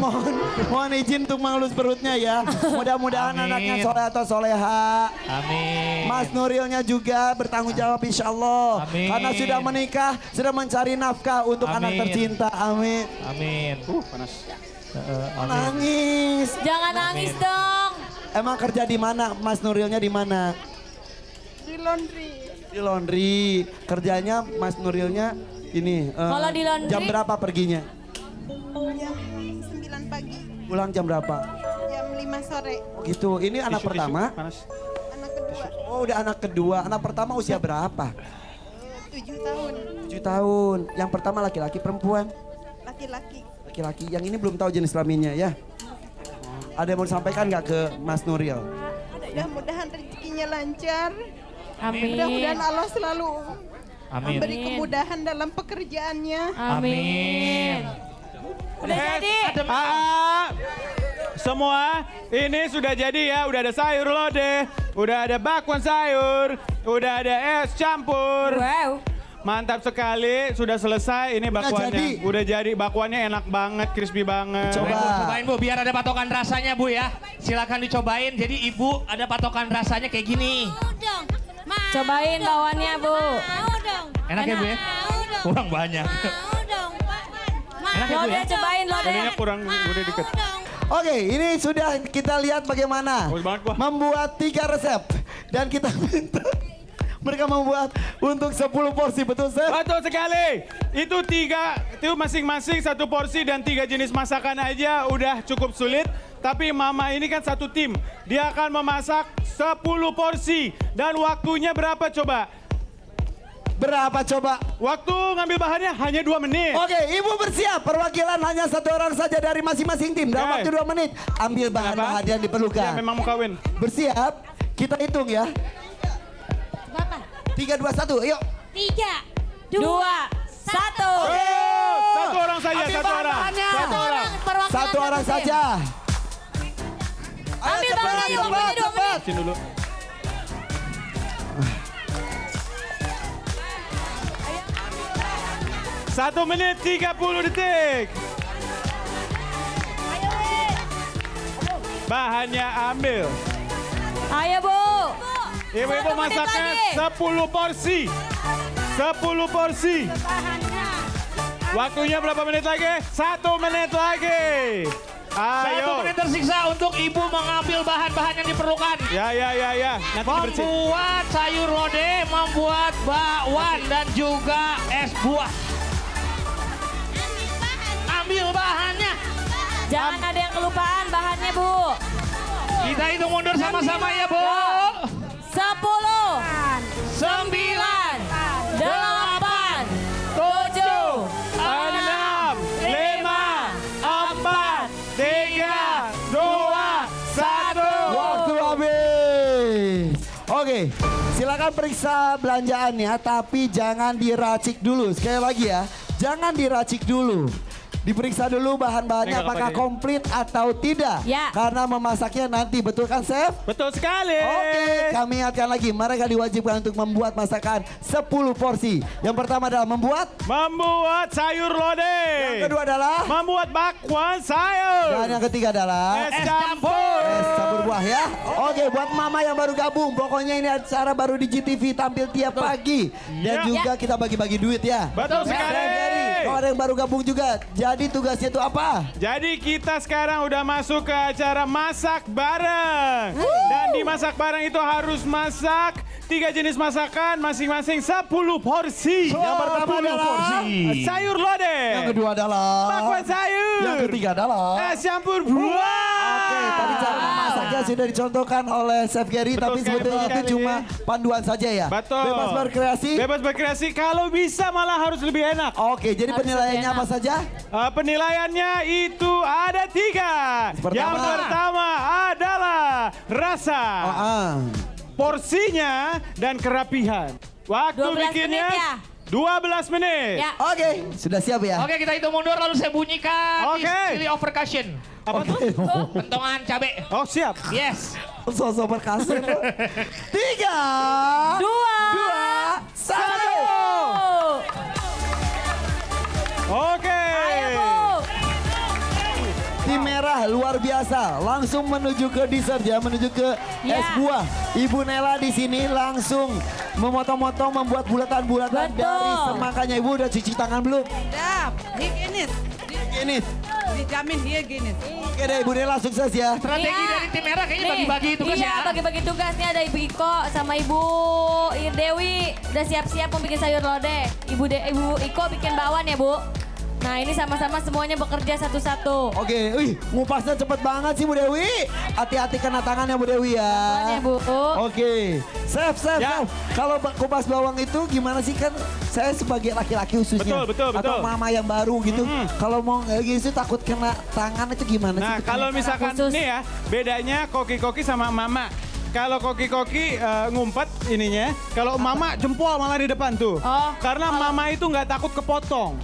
mohon izin untuk mengelus perutnya ya. Mudah-mudahan Amin. anaknya soleh atau soleha. Amin. Mas Nurilnya juga bertanggung jawab insya Allah. Amin. Karena sudah menikah, sudah mencari nafkah untuk anak Amin. tercinta. Amin. Amin. Panas. Amin. Nangis. Jangan nangis dong. Emang kerja di mana? Mas Nurilnya di mana? Di laundry. Di laundry. Kerjanya Mas Nurilnya ini. Kalau di laundry? Jam berapa perginya? Jam 9 pagi. Pulang jam berapa? Jam 5 sore. Oh gitu. Ini anak Tisu, pertama. Panas. Anak kedua. Oh udah anak kedua. Anak pertama usia berapa? 7 tahun. 7 tahun. Yang pertama laki-laki perempuan? Laki-laki. Laki-laki. Yang ini belum tahu jenis kelaminnya ya. Ada yang mau disampaikan nggak ke Mas Nuril? Mudah-mudahan rezekinya lancar. Amin. Mudah-mudahan Allah selalu Amin. memberi kemudahan dalam pekerjaannya. Amin. Udah jadi. Semua ini sudah jadi ya, udah ada sayur lodeh, udah ada bakwan sayur, udah ada es campur. Wow. Mantap sekali, sudah selesai ini bakwannya. jadi. Udah jadi, bakwannya enak banget, crispy banget. Coba. Cobain Bu, biar ada patokan rasanya Bu ya. Silakan dicobain. Jadi Ibu ada patokan rasanya kayak gini. Mau dong. Mau Cobain dong. bawannya, Bu. Mau dong. Enak ya Bu ya? Mau dong. Kurang banyak. Mau dong. Mau Enak ya, Bu, ya? Lodeh cobain Lodeh. Jadinya kurang, udah deket. Mau dong. Oke, ini sudah kita lihat bagaimana Bagus banget, gua. membuat 3 resep. Dan kita minta mereka membuat untuk 10 porsi, betul Chef? Betul sekali. Itu masing-masing 1 porsi dan 3 jenis masakan aja udah cukup sulit. Tapi Mama ini kan satu tim. Dia akan memasak 10 porsi. Dan waktunya berapa coba? Berapa coba? Waktu ngambil bahannya hanya 2 menit. Oke, Ibu bersiap. Perwakilan hanya 1 orang saja dari masing-masing tim. Dalam Oke. waktu 2 menit. Ambil bahan-bahan yang Ya diperlukan. memang mau kawin. Bersiap. Kita hitung ya. Berapa? 3, 2, 1. Yuk. 3, 2, 1. Satu orang saja, Ambil satu orang. bahan-bahannya. Satu orang. Perwakilan 1 orang tim. saja. Ayo Ambil cepat, bahannya, cepat, waktunya 2 cepat. Sini dulu. Satu menit 30 detik. Bahannya ambil. Ayo, Bu. Ibu-ibu 1 menit masaknya lagi. 10 porsi. 10 porsi. Waktunya berapa menit lagi? 1 menit lagi. 1 Ayo. menit tersiksa untuk Ibu mengambil bahan-bahan yang diperlukan. Ya. Nanti dibersih. Membuat sayur lodeh, membuat bakwan dan juga es buah. Ambil bahannya. Jangan ada yang kelupaan bahannya, Bu. Kita hitung mundur sama-sama ya Bu. 10, 9, 8, 7, 6, 5, 4, 3, 2, 1. Waktu habis. Oke, silakan periksa belanjaannya, tapi jangan diracik dulu. Sekali lagi ya, jangan diracik dulu. Diperiksa dulu bahan-bahannya Ini nggak apakah pakai. komplit atau tidak. Ya. Karena memasaknya nanti, betul kan Chef? Betul sekali. Oke, kami ingatkan lagi, mereka diwajibkan untuk membuat masakan 10 porsi. Yang pertama adalah membuat, Sayur lodeh. yang kedua adalah, Membuat bakwan sayur. dan yang ketiga adalah Es campur. es campur buah ya. Oke, buat mama yang baru gabung, pokoknya ini acara baru di GTV tampil tiap pagi. Dan Ya. juga kita bagi-bagi duit ya. Betul sekali. Jadi, kalau ada yang baru gabung juga, jadi tugasnya itu apa? Jadi kita sekarang udah masuk ke acara masak bareng. Dan di masak bareng itu harus masak 3 jenis masakan masing-masing 10 porsi. Yang pertama adalah Sayur lodeh. yang kedua adalah Bakwan sayur. yang ketiga adalah Es campur buah. Oke, tadi cara memasaknya sudah dicontohkan oleh Chef Gary, Betul tapi sekali, sebetulnya betul itu sekali. cuma panduan saja ya. Betul. Bebas berkreasi. Bebas berkreasi. Kalau bisa malah harus lebih enak. Oke, jadi Harus penilaiannya lebih apa enak. saja? Penilaiannya itu ada 3. Yang pertama adalah rasa, porsinya, dan kerapihan. Waktu 12 bikinnya menit ya? 12 menit. Ya. Oke, sudah siap ya? Oke, kita hitung mundur lalu saya bunyikan Oke. istilah of percussion. Apa tuh? Pentongan cabe. Oh siap. Yes. Sosok perkasih. 3, 2, 1. Oke. Ayo, Bu. Tim merah luar biasa, langsung menuju ke dessert ya, menuju ke es Ya. buah. Ibu Nela di sini langsung memotong-motong, membuat bulatan-bulatan Betul. dari semangkanya. Ibu udah cuci tangan belum? Dap, gini, Ini. dijamin dia gini. Oke deh, Ibu Nela sukses ya. Strategi Iya. dari tim merah kayaknya Nih, bagi-bagi tugas iya, ya. bagi-bagi tugas nih ada Ibu Iko sama Ibu Dewi udah siap-siap mau bikin sayur lodeh. Ibu Iko bikin bakwan ya, Bu. Nah, ini sama-sama semuanya bekerja satu-satu. Oke, wih, ngupasnya cepet banget sih Bu Dewi. Hati-hati kena tangannya Bu Dewi ya. Soalnya, Bu. Oke, Chef, Ya. kalau kupas bawang itu gimana sih, kan saya sebagai laki-laki khususnya. Betul. Atau mama yang baru gitu. Kalau mau kayak gitu takut kena tangan itu gimana Nah sih? kalau misalkan khusus. nih ya, bedanya koki-koki sama mama. Kalau koki-koki ngumpet ininya, kalau mama jempol malah di depan tuh. Oh, Karena mama itu nggak takut kepotong.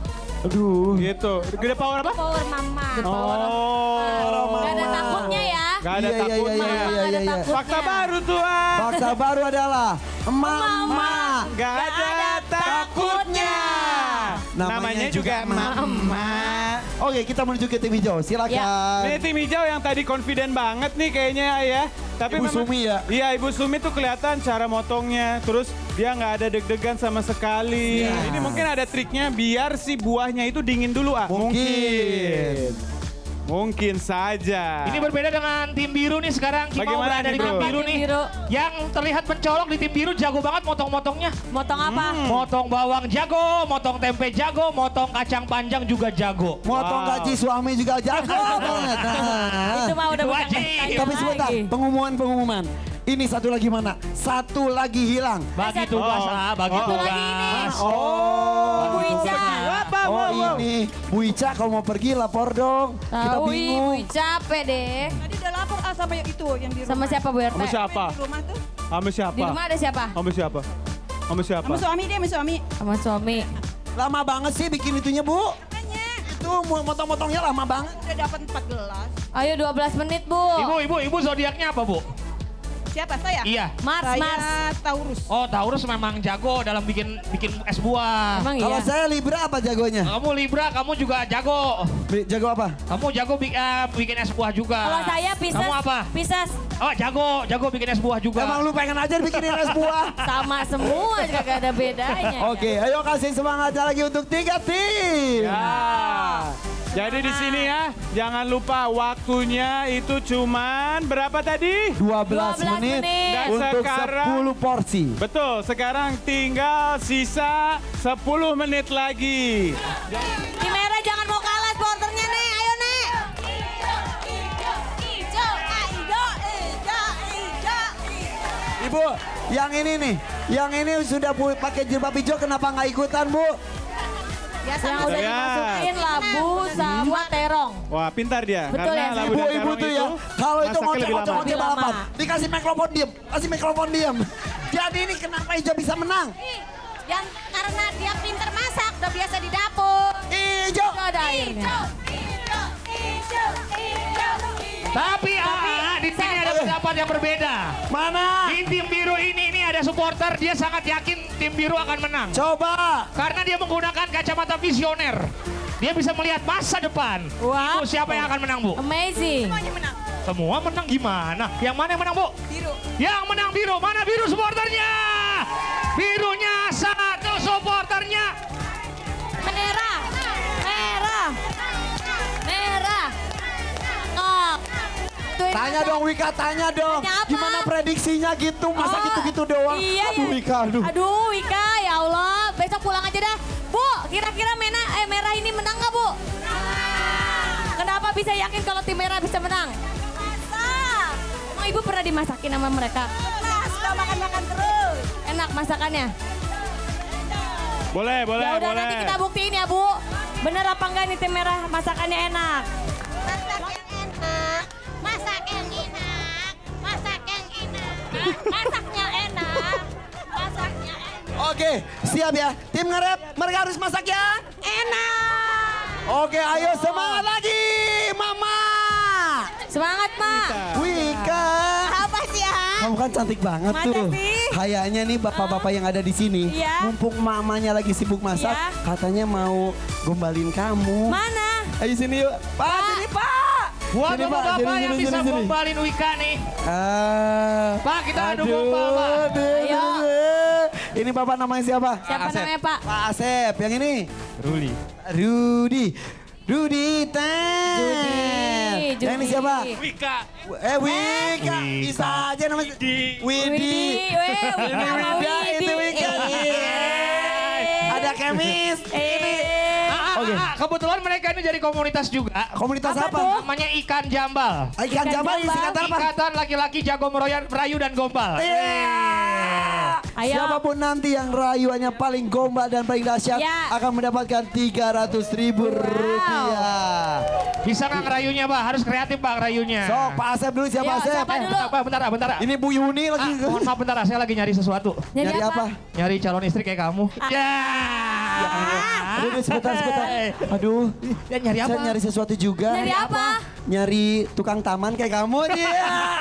Aduh. Gitu. Gede power apa? Power mama. Oh. Gak ada takutnya ya. Gak ada Iya, iya, takutnya. iya, iya, iya, iya. takutnya. Fakta baru tuan. Fakta baru adalah Mama. Gak ada takutnya. Namanya juga Mama. Oke, kita menuju ke tim hijau. Silakan. Ini tim hijau yang tadi confident banget nih kayaknya ya. Tapi Ibu memang, Sumi ya? Iya, Ibu Sumi tuh kelihatan cara motongnya. Terus dia nggak ada deg-degan sama sekali. Iya. Ini mungkin ada triknya biar si buahnya itu dingin dulu ah. Mungkin. Mungkin saja. Ini berbeda dengan tim biru nih sekarang. Kimau Bagaimana berada nih, di tim bro? biru Tim nih. biru. Yang terlihat mencolok di tim biru jago banget motong-motongnya. Motong apa? Motong bawang jago, motong tempe jago, motong kacang panjang juga jago. Motong gaji suami juga jago banget. Nah. Itu mah udah Itu bukan wajib. pertanyaan Tapi sebentar, lagi. pengumuman. Ini satu lagi mana? Satu lagi hilang. Bagi tugas bagi Satu tugas. lagi ini. Oh, Ibu Ica. ini Bu Ica kalau mau pergi lapor dong. Kita Tahu bingung. Ibu capek deh. Tadi udah lapor sama yang itu yang di rumah. Sama siapa Bu RT? Sama siapa? Di rumah tuh. Sama siapa? Di rumah ada siapa? Sama siapa? Sama siapa? Sama suami dia, sama suami. Sama suami. Lama banget sih bikin itunya Bu. Makanya Itu motong-motongnya lama banget. udah dapat 4 gelas. Ayo 12 menit Bu. Ibu zodiaknya apa, Bu? Siapa saya? Iya. Mars, Saya Mars. Taurus. Oh, Taurus memang jago dalam bikin es buah. Emang Kalau iya? saya Libra apa jagonya? Kamu Libra, kamu juga jago. Jago apa? Kamu jago bikin es buah juga. Kalau saya Pisces. Kamu apa? Pisces. Oh, jago bikin es buah juga. Emang lu pengen aja bikinin es buah? Sama semua juga gak ada bedanya. Oke, ayo kasih semangatnya lagi untuk 3 tim. Ya. Jadi di sini ya, jangan lupa waktunya itu cuman berapa tadi? 12 menit menit. Dan untuk sekarang- 10 porsi. Betul, sekarang tinggal sisa 10 menit lagi. Tim merah jangan mau kalah supporternya nih. Ayo nih. Ibu, yang ini nih, yang ini sudah pakai jilbab hijau kenapa nggak ikutan Bu? Yang udah Lihat. dimasukin labu sama terong. Wah, pintar dia. Betul ya, labu dan Ibu-ibu terong tuh ya, kalau itu masaknya lebih lama. ngoceh-ngoceh Lebih lama. balapan, dikasih mikrofon diem, kasih mikrofon diem. Jadi ini kenapa hijau bisa menang? Yang karena dia pinter masak, udah biasa di dapur. Hijau. Itu ada airnya. Tapi di sini ada pendapat yang berbeda. Mana? Di tim biru ini ada supporter, dia sangat yakin tim biru akan menang. Coba. Karena dia menggunakan kacamata visioner. Dia bisa melihat masa depan. Wah. Ibu siapa yang akan menang, Bu? Amazing. Semua menang gimana? Yang mana yang menang, Bu? Biru. Yang menang biru. Mana biru supporternya? Birunya satu supporternya. Merah. Merah. Merah. Oh. Tuh, Tanya dong Wika, tanya dong. Tanya apa? Gimana prediksinya gitu? Masa Oh, gitu-gitu doang? Iya, Aduh ya. Wika, aduh. Aduh, Wika, ya Allah. Besok pulang aja dah. Bu, kira-kira merah ini menang nggak, Bu? Kenapa bisa yakin kalau tim merah bisa menang? Masak. Emang Ibu pernah dimasakin sama mereka? Sudah makan-makan terus. Enak masakannya? Boleh, boleh, Ya udah boleh. nanti kita buktiin ya, Bu. Bener apa enggak nih tim merah masakannya enak? Masak yang enak, masak yang enak, masak yang enak, masaknya enak, masaknya enak. Oke, siap ya. Tim nge-rap, mereka harus masak yang Enak. Oke, ayo semangat lagi, Mama. Semangat, Mak. Wika. Apa sih ya? Kamu kan cantik banget Masa tuh. sih? Kayaknya nih bapak-bapak yang ada di sini, Iya. mumpung mamanya lagi sibuk masak, Iya. katanya mau gombalin kamu. Mana? Ayo sini yuk. Pak, sini Pak. Buat Sini, Pak. bapak Sini, yang sini, bisa sini, sini. gombalin Wika nih. Pak, kita adu Aduh, gombal, Pak. Ayo. Ini bapak namanya siapa? Siapa namanya, Pak? Pak Asep. Yang ini? Ruli. Rudi Ten. Judi. Yang ini siapa? Wika. Wika. Bisa aja namanya. Widi. Widi. Weh, Ini Wika sama Wida, Widi. itu Wika. Ada Kemis. Ini. Oke. Kebetulan mereka ini dari komunitas juga. Komunitas Apa apa? tuh? Namanya Ikan Jambal. Ikan Jambal ini singkatan apa? Ikatan laki-laki jago merayu dan gombal. Ayo. Siapapun nanti yang rayuannya paling gombal dan paling dahsyat Ya. akan mendapatkan 300.000 rupiah. Bisa nggak ngerayunya, Pak? Harus kreatif, Pak, ngerayunya. Sok, Pak Asep dulu siapa Yuk, Asep? siapa dulu? Bentar. Ini Bu Yuni lagi. Mohon maaf bentar, saya lagi nyari sesuatu. Jadi Nyari apa? Nyari calon istri kayak kamu. Ya. Aduh, sebentar. Aduh, Ya nyari apa? saya nyari sesuatu juga. Nyari apa? Nyari tukang taman kayak kamu dia.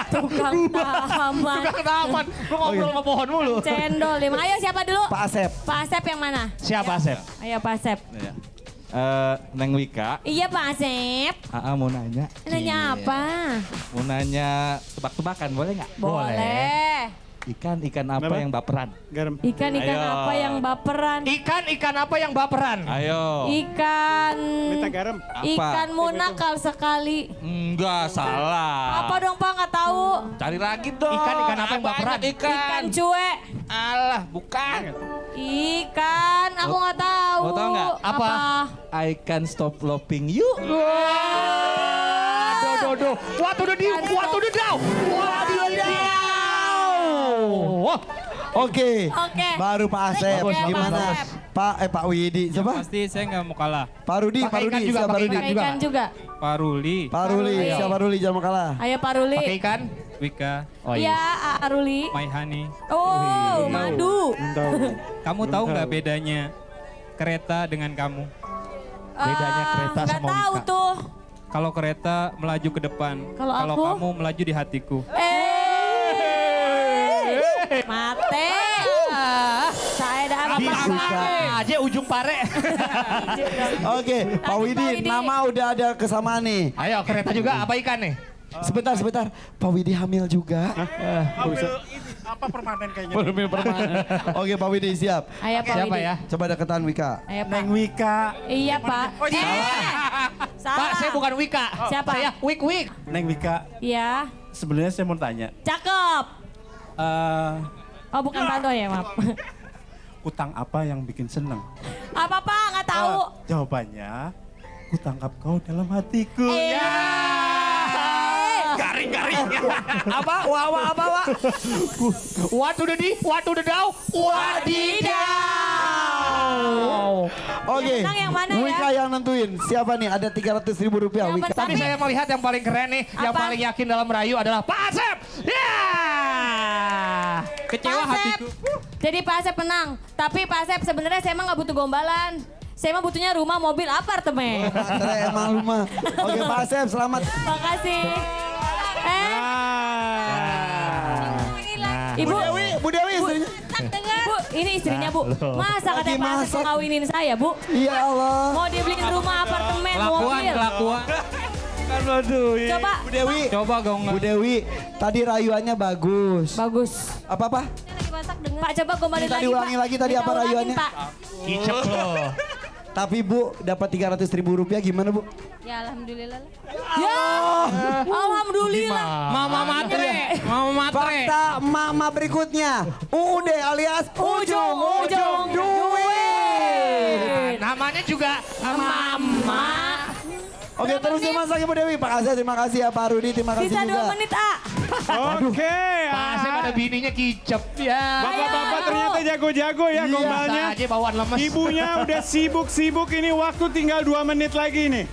Tukang taman. Tukang taman. Lu ngobrol sama pohon mulu. Cendol. Ayo siapa dulu? Pak Asep. Pak Asep yang mana? Siapa, Sep? Ayo Pak Asep. Neng Wika, Iya Pak Asep. mau nanya. Nanya apa? Mau nanya tebak-tebakan, boleh nggak? Boleh. Ikan apa yang baperan? Garam. Ikan-ikan Ayo. apa yang baperan? Ikan apa yang baperan? Ayo. Ikan. Minta garam. Ikanmu nakal sekali. Enggak, salah. Apa dong Pak nggak tahu? Cari lagi dong. Ikan apa yang baperan? Ikan cuek. Alah, bukan. Ikan, aku nggak tahu. Mau tahu nggak? Apa? I can stop loving you. Dodo. What to the deal? What to the down? What to the down? Oke. Oke. Baru Pak Asep. Oke, Pak Gimana? Asep. Pak Widi. Coba. Pasti saya nggak mau kalah. Pak Rudi. Pakai ikan juga, Siapa pakai Rudi? ikan. Ikan juga. Pak Ruli, Pak Ruli. Ayo. Siapa Ruli? Jangan mau kalah. Ayo Pak Ruli. Pakai ikan? Wika, Iya, A Ruli. My Honey. Oh, madu. Kamu tahu nggak bedanya kereta dengan kamu? Bedanya kereta Nggak sama tahu Wika. tuh. Kalau kereta melaju ke depan, Kalau aku? kamu melaju di hatiku. Mate. Saya dah apa Wika. Aja ujung pare. Oke, Pak Widi. Widi. Nama udah ada kesamaan nih. Ayo kereta juga apa ikan nih? Sebentar. Pak Widi hamil juga. Belum permanen. Oke, Pak Widi siap. Ayo Pak Siapa Widi. ya? Coba deketan Wika. Ayo Pak. Wika. Iya Pak. Salah. Pak, saya bukan Wika. Siapa? Saya Wik. Neng Wika, Iya. sebenarnya saya mau tanya, Cakep. Oh bukan Tanto ya, maaf. utang apa yang bikin seneng? Apa Pak? Nggak tahu. Jawabannya, ku tangkap kau dalam hatiku. Iya. Garing. Apa? Apa? What to the di? What to the down? Wadidaw. Oke, Yang menang yang mana ya? Wika yang nentuin. Siapa nih? Ada 300.000 rupiah. Yang Wika. menang. Tapi saya melihat yang paling keren nih, yang Apa? paling yakin dalam merayu adalah Pak Asep. Ya. Kecewa Pak Asep. hatiku. Jadi Pak Asep menang. Tapi Pak Asep sebenarnya saya emang nggak butuh gombalan. Saya emang butuhnya rumah, mobil, apartemen. Matre emang rumah. Oke, Pak Asep selamat. Makasih. Ibu, Bu Dewi istrinya. Bu, ini istrinya Bu. Masa Lagi kata Pak Asep masak. ngawinin saya Bu? Ya Allah. Mau dibeliin rumah, apartemen, mobil. Kelakuan. Kan waduh. Coba. Bu Dewi. Coba gong. Bu Dewi, tadi rayuannya bagus. Bagus. Apa? Pak coba gombalin Minta lagi diulangi Pak. lagi tadi Minta apa ulangin, rayuannya? Pak. Kicep loh. Tapi Bu, dapat 300.000 rupiah gimana Bu? Ya alhamdulillah. Ya, alhamdulillah. Mama matre. Fakta mama berikutnya. UUD alias ujung-ujung duit. Namanya juga Mama. Oke, terus dimasak Ibu Dewi. Pak Asep, terima kasih ya Pak Rudi, terima kasih Sisa 2 juga. menit, A. Oke. Pak Asep ada bininya kicep ya. Bapak-bapak Ayo. ternyata jago-jago ya gombalnya. Biasa aja bawaan lemes. Ibunya udah sibuk-sibuk ini, waktu tinggal 2 menit lagi nih.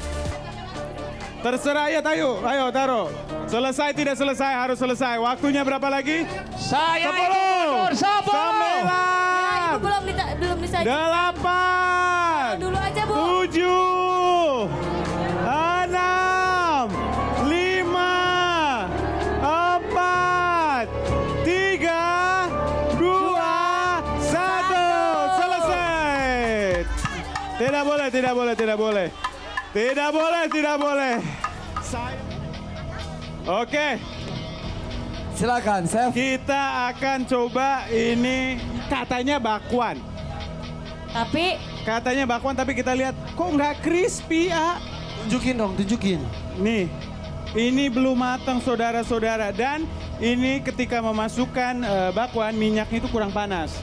Terserah ya, ayo taruh. Selesai tidak selesai, harus selesai. Waktunya berapa lagi? Saya 10, mundur, 10. Ibu belum disaji. 8, Dulu aja Bu. 7, 6, 5, 4, 3, 2, 1. Selesai. Tidak boleh. Oke, Silakan, Chef. kita akan coba ini katanya bakwan. Tapi kita lihat kok nggak crispy ah. Tunjukin dong, tunjukin. Nih, ini belum matang saudara-saudara dan ini ketika memasukkan bakwan minyaknya itu kurang panas.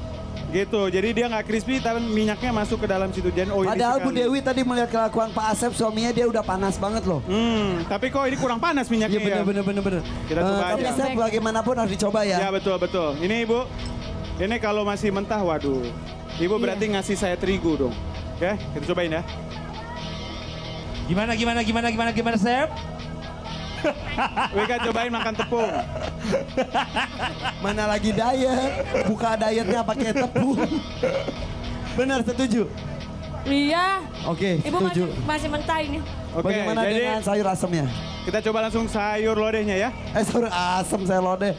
Gitu, jadi dia nggak crispy tapi minyaknya masuk ke dalam situ. Dan Padahal Bu Dewi tadi melihat kelakuan Pak Asep suaminya dia udah panas banget loh. Tapi kok ini kurang panas minyaknya Iya ya? bener. Kita coba Tapi aja. Chef bagaimanapun harus dicoba ya. Ya betul. Ini Ibu, ini kalau masih mentah waduh. Ibu berarti ngasih saya terigu dong. Oke, kita cobain ya. Gimana, Chef? Wika cobain makan tepung. Mana lagi diet, buka dietnya pakai tepung. Benar, setuju. Iya. Oke, Ibu setuju. masih mentah ini. Oke, Bagaimana jadi dengan sayur asemnya? kita coba langsung sayur lodehnya ya. Sayur asem saya lodeh.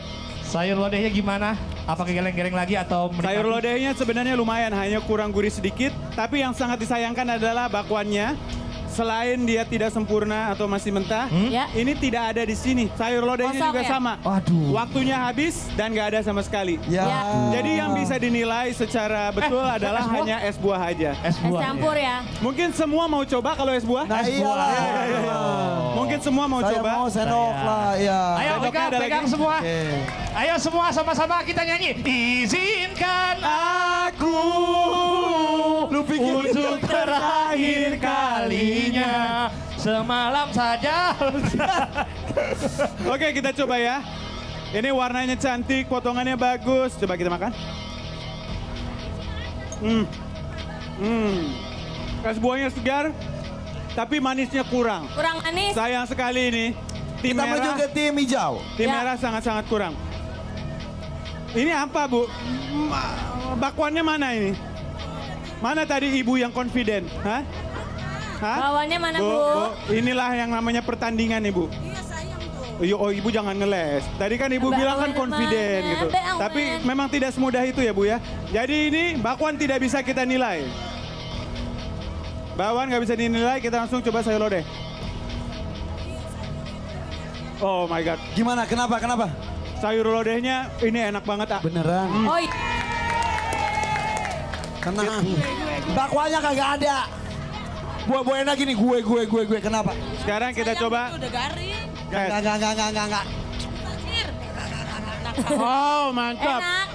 Sayur lodehnya gimana? Apa geleng-geleng lagi atau Sayur lodehnya sebenarnya lumayan, hanya kurang gurih sedikit. Tapi yang sangat disayangkan adalah bakwannya. Selain dia tidak sempurna atau masih mentah, Ya. ini tidak ada di sini. Sayur lodehnya Kosong juga ya? sama. Waduh. Waktunya habis dan nggak ada sama sekali. Ya. Ya. Jadi yang bisa dinilai secara betul adalah es buah? hanya es buah aja. es Es buah? campur ya. Mungkin semua mau coba kalau es buah? Nah iyalah. Mungkin semua mau Saya coba? mau sendok lah, ya. Ayo Sendoknya Ika, ada pegang lagi? semua. Oke. Ayo semua sama-sama kita nyanyi. Izinkan Aku untuk terakhir kalinya semalam saja. Oke, kita coba ya. Ini warnanya cantik, potongannya bagus. Coba kita makan. Es buahnya segar, tapi manisnya kurang. Kurang manis. Sayang sekali ini. Tim Kita menuju ke merah, tim hijau. tim Ya. merah sangat-sangat kurang. Ini apa, Bu? Bakwannya mana ini? Mana tadi ibu yang confident? Hah? Hah? Bawannya mana, Bu? Inilah yang namanya pertandingan, Ibu. Iya sayang tuh. Oh, Ibu jangan ngeles. Tadi kan Ibu Mbak bilang kan Awan confident mana? gitu. Mbak Awan. Tapi memang tidak semudah itu ya, Bu ya. Jadi ini bakwan tidak bisa kita nilai. Bakwan nggak bisa dinilai, kita langsung coba sayur lodeh. Oh my God. Gimana? Kenapa? Sayur lodehnya ini enak banget, ah. Beneran. Oh, Tenang. Bakwanya kagak ada. Buah enak gini, gue. Kenapa? Sekarang kita coba. Udah garing. Enggak. Oh, mantap. enak.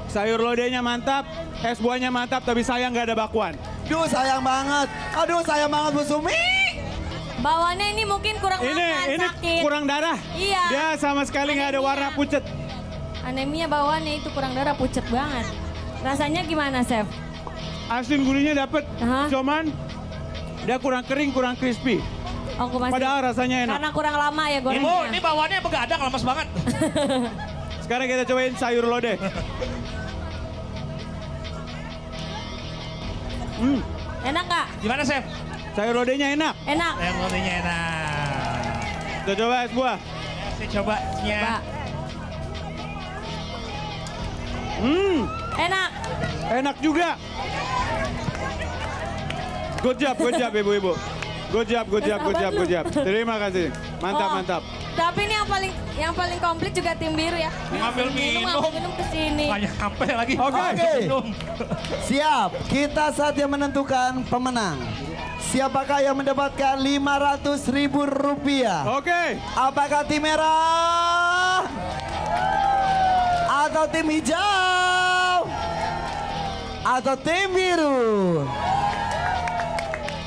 Sayur lodehnya mantap, es buahnya mantap, tapi sayang nggak ada bakwan. Duh sayang banget. Aduh sayang banget Bu Sumi. Bawannya ini mungkin kurang makan, Ini sakit. kurang darah. Iya. Dia sama sekali nggak ada Anemia. warna pucet. Anemia bawaannya itu kurang darah, pucet banget. Rasanya gimana, Chef? Asin gurihnya dapet, Aha. cuman dia kurang kering, kurang crispy. Aku masih. Padahal rasanya enak. Karena kurang lama ya Ibu, gorengnya. ini bawaannya begadang lemes banget. Sekarang kita cobain sayur lodeh. Enak nggak? Gimana, Chef? Sayur lodehnya enak. Enak. Sayur lodehnya enak. Kita coba es buah. Saya cobanya. Pak. Enak. Enak juga. Good job ibu-ibu. Good job. Terima kasih. Mantap, Oh, mantap. Tapi ini yang paling komplit juga tim biru ya. Ngambil minum. Minum kesini. Banyak sampai lagi. Oke. Minum. Siap, kita saatnya menentukan pemenang. Siapakah yang mendapatkan Rp500.000? Oke. Apakah tim merah? Atau tim hijau? Atau tim biru?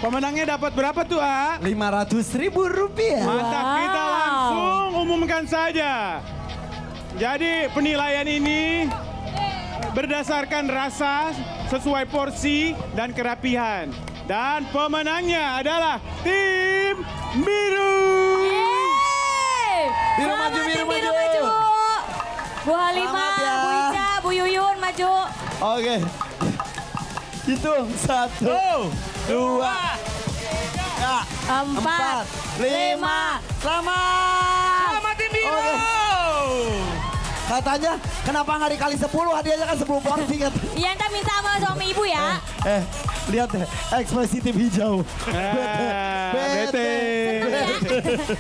Pemenangnya dapat berapa tuh, A? Rp500.000. Mantap, kita langsung umumkan saja. Jadi penilaian ini berdasarkan rasa, sesuai porsi, dan kerapihan. Dan pemenangnya adalah tim biru. Yeay! Biru Selamat, maju, tim biru biru maju. maju. Bu Halimah, Selamat ya. Bu Ica, Bu Yuyun maju. Oke. Hitung 1, 2, 3, 4, 5. Selamat. Selamat tim biru. Oke. Katanya kenapa nggak dikali 10, hadiahnya kan 10 porsi kan. Iya, ntar minta sama suami ibu ya. Lihat deh ekspresi tim hijau. Bete.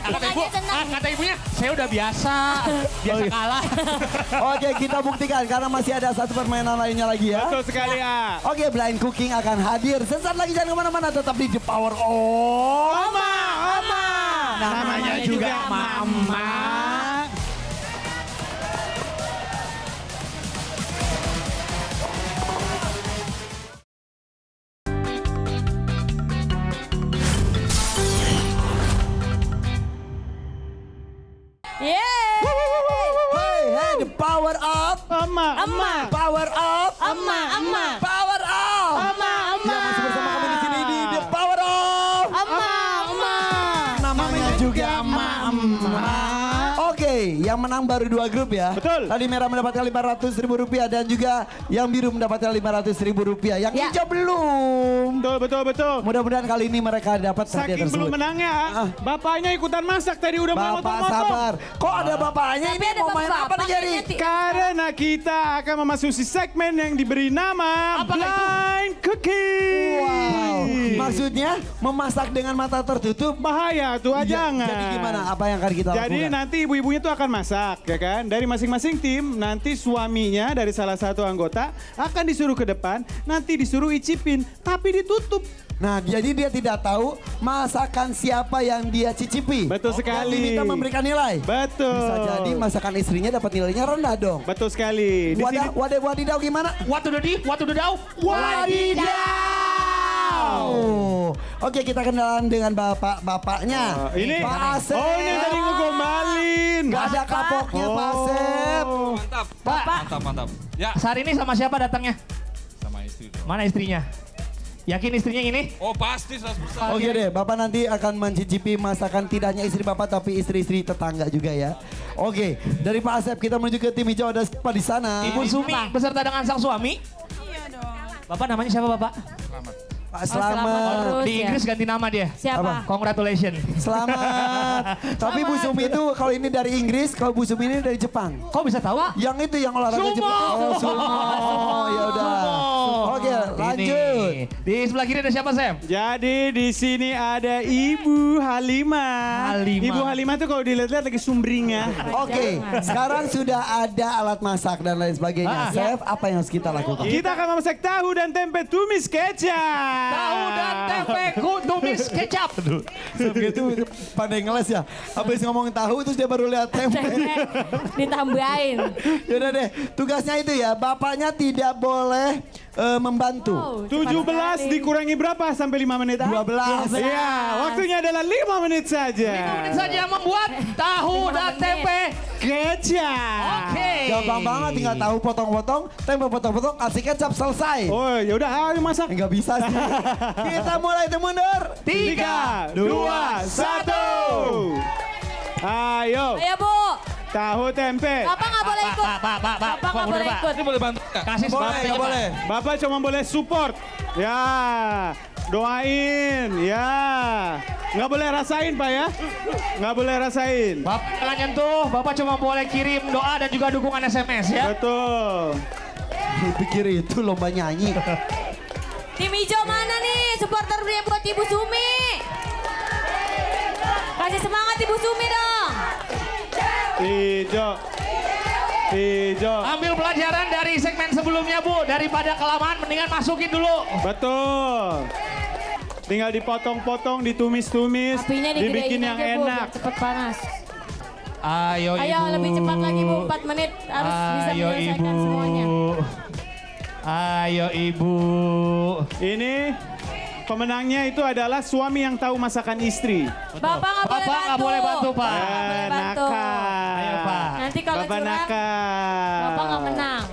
Kata ibu, senang. kata ibunya, saya udah biasa kalah. Oke, kita buktikan karena masih ada satu permainan lainnya lagi ya. Betul sekali, A. Oke, Blind Cooking akan hadir. Sesaat lagi jangan kemana-mana, tetap di The Power of Oma. Namanya juga Mama. Yeay! Hey, The Power of Oma. Power of Emak. Power of Ya, masih bersama kami di sini di The Power of Namanya juga Mama. Oke, yang menang baru 2 grup ya. Betul. Tadi merah mendapatkan Rp500.000 dan juga yang biru mendapatkan Rp500.000. Yang hijau belum. Betul. Mudah-mudahan kali ini mereka dapat hadiah Saking tersebut. belum menangnya, bapaknya ikutan masak tadi udah mulai Bapak motong-motong. sabar. Kok ada bapaknya Tapi ini ada mau main apa nih bapak Jerry? nanti. Karena kita akan memasuki segmen yang diberi nama Apakah itu? Blind Cooking. Wow. Maksudnya memasak dengan mata tertutup? Bahaya tuh, jangan. Jadi gimana? Apa yang akan kita Jadi lakukan? nanti ibu-ibunya tuh akan masak, ya kan? Dari masing-masing tim, nanti suaminya dari salah satu anggota akan disuruh ke depan, nanti disuruh icipin, tapi ditutup. Nah, jadi dia tidak tahu masakan siapa yang dia cicipi. Betul sekali. Yang diminta memberikan nilai. Betul. Bisa jadi masakan istrinya dapat nilainya rendah dong. Betul sekali. Di sini Wadidaw gimana? What to the deep, what to the down. Wadidaw. Oke, kita kenalan dengan bapak-bapaknya. ini Pak Asep. Oh, ini tadi ngegombalin. Gak ada kapoknya Pak Asep. Pak, Mantap. Ya, saat ini sama siapa datangnya? sama istri dong. Mana istrinya? Yakin istrinya ini? Oh pasti 100%. Oke deh, Bapak nanti akan mencicipi masakan tidak hanya istri Bapak tapi istri-istri tetangga juga ya. Oke, dari Pak Asep kita menuju ke tim hijau, ada siapa di sana? Ibu Sumi beserta dengan sang suami. Iya dong. Bapak namanya siapa Bapak? Pak selamat Selamat. terus. Di ya. Inggris ganti nama dia. Siapa? Congratulations. Selamat. Tapi Bu Sumi itu kalau ini dari Inggris, kalau Bu Sumi ini dari Jepang. Kok bisa tahu? Yang itu yang olahraga Sumo. Jepang. Oh, sumo. Ya udah. Oke, lanjut. Ini. Di sebelah kiri ada siapa, Sam? Jadi di sini ada Ibu Halimah. Ibu Halimah tuh kalau dilihat-lihat lagi sumbringnya. Oke, sekarang sudah ada alat masak dan lain sebagainya. Chef, apa yang harus kita lakukan? Kita akan memasak tahu dan tempe tumis kecap. Tahu dan tempe tumis kecap. Chef itu pandai ngeles ya. Habis ngomong tahu terus dia baru lihat tempe. Ditambahin. Yaudah deh, tugasnya itu ya, bapaknya tidak boleh membantu. Oh, 17 dikurangi berapa sampai 5 menit? 12. Iya, waktunya adalah 5 menit saja. 5 menit saja membuat tahu dan tempe Kecap. Oke. Gampang banget, tinggal tahu potong-potong, tempe potong-potong, kasih kecap, selesai. Oh, ya udah, ayo masak. Enggak bisa sih. Kita mulai itu mundur. 3, 2, 1. Ayo, Ayo Bu. tahu tempe. Bapak nggak boleh ikut. Pak. Bapak nggak boleh ikut. Ini boleh bantu nggak? Kasih Boleh, semangat nggak aja, boleh. Bapak cuma boleh support. Ya, doain. Ya, nggak boleh rasain Pak ya. Nggak boleh rasain. Bapak jangan nyentuh, Bapak cuma boleh kirim doa dan juga dukungan SMS ya. Betul. Pikir itu lomba nyanyi. Tim hijau mana nih? Supporter yang buat Ibu Sumi. Kasih semangat Ibu Sumi dong. Hijau. Hijau. Ambil pelajaran dari segmen sebelumnya Bu, daripada kelamaan mendingan masukin dulu. Betul. Tinggal dipotong-potong, ditumis-tumis, Apinya dibikin digedein yang aja Bu, biar enak. cepet panas. Ayo Ibu. Ayo lebih cepat lagi Bu, 4 menit harus bisa Ayo menyelesaikan Ibu. semuanya. Ayo Ibu. Ini pemenangnya itu adalah suami yang tahu masakan istri. Bapak nggak boleh Bapak bantu. nggak boleh bantu Pak. Bapak nggak boleh bantu. Nakal. Ayo Pak. Nanti kalau Bapak curang, nakal. Bapak nggak menang.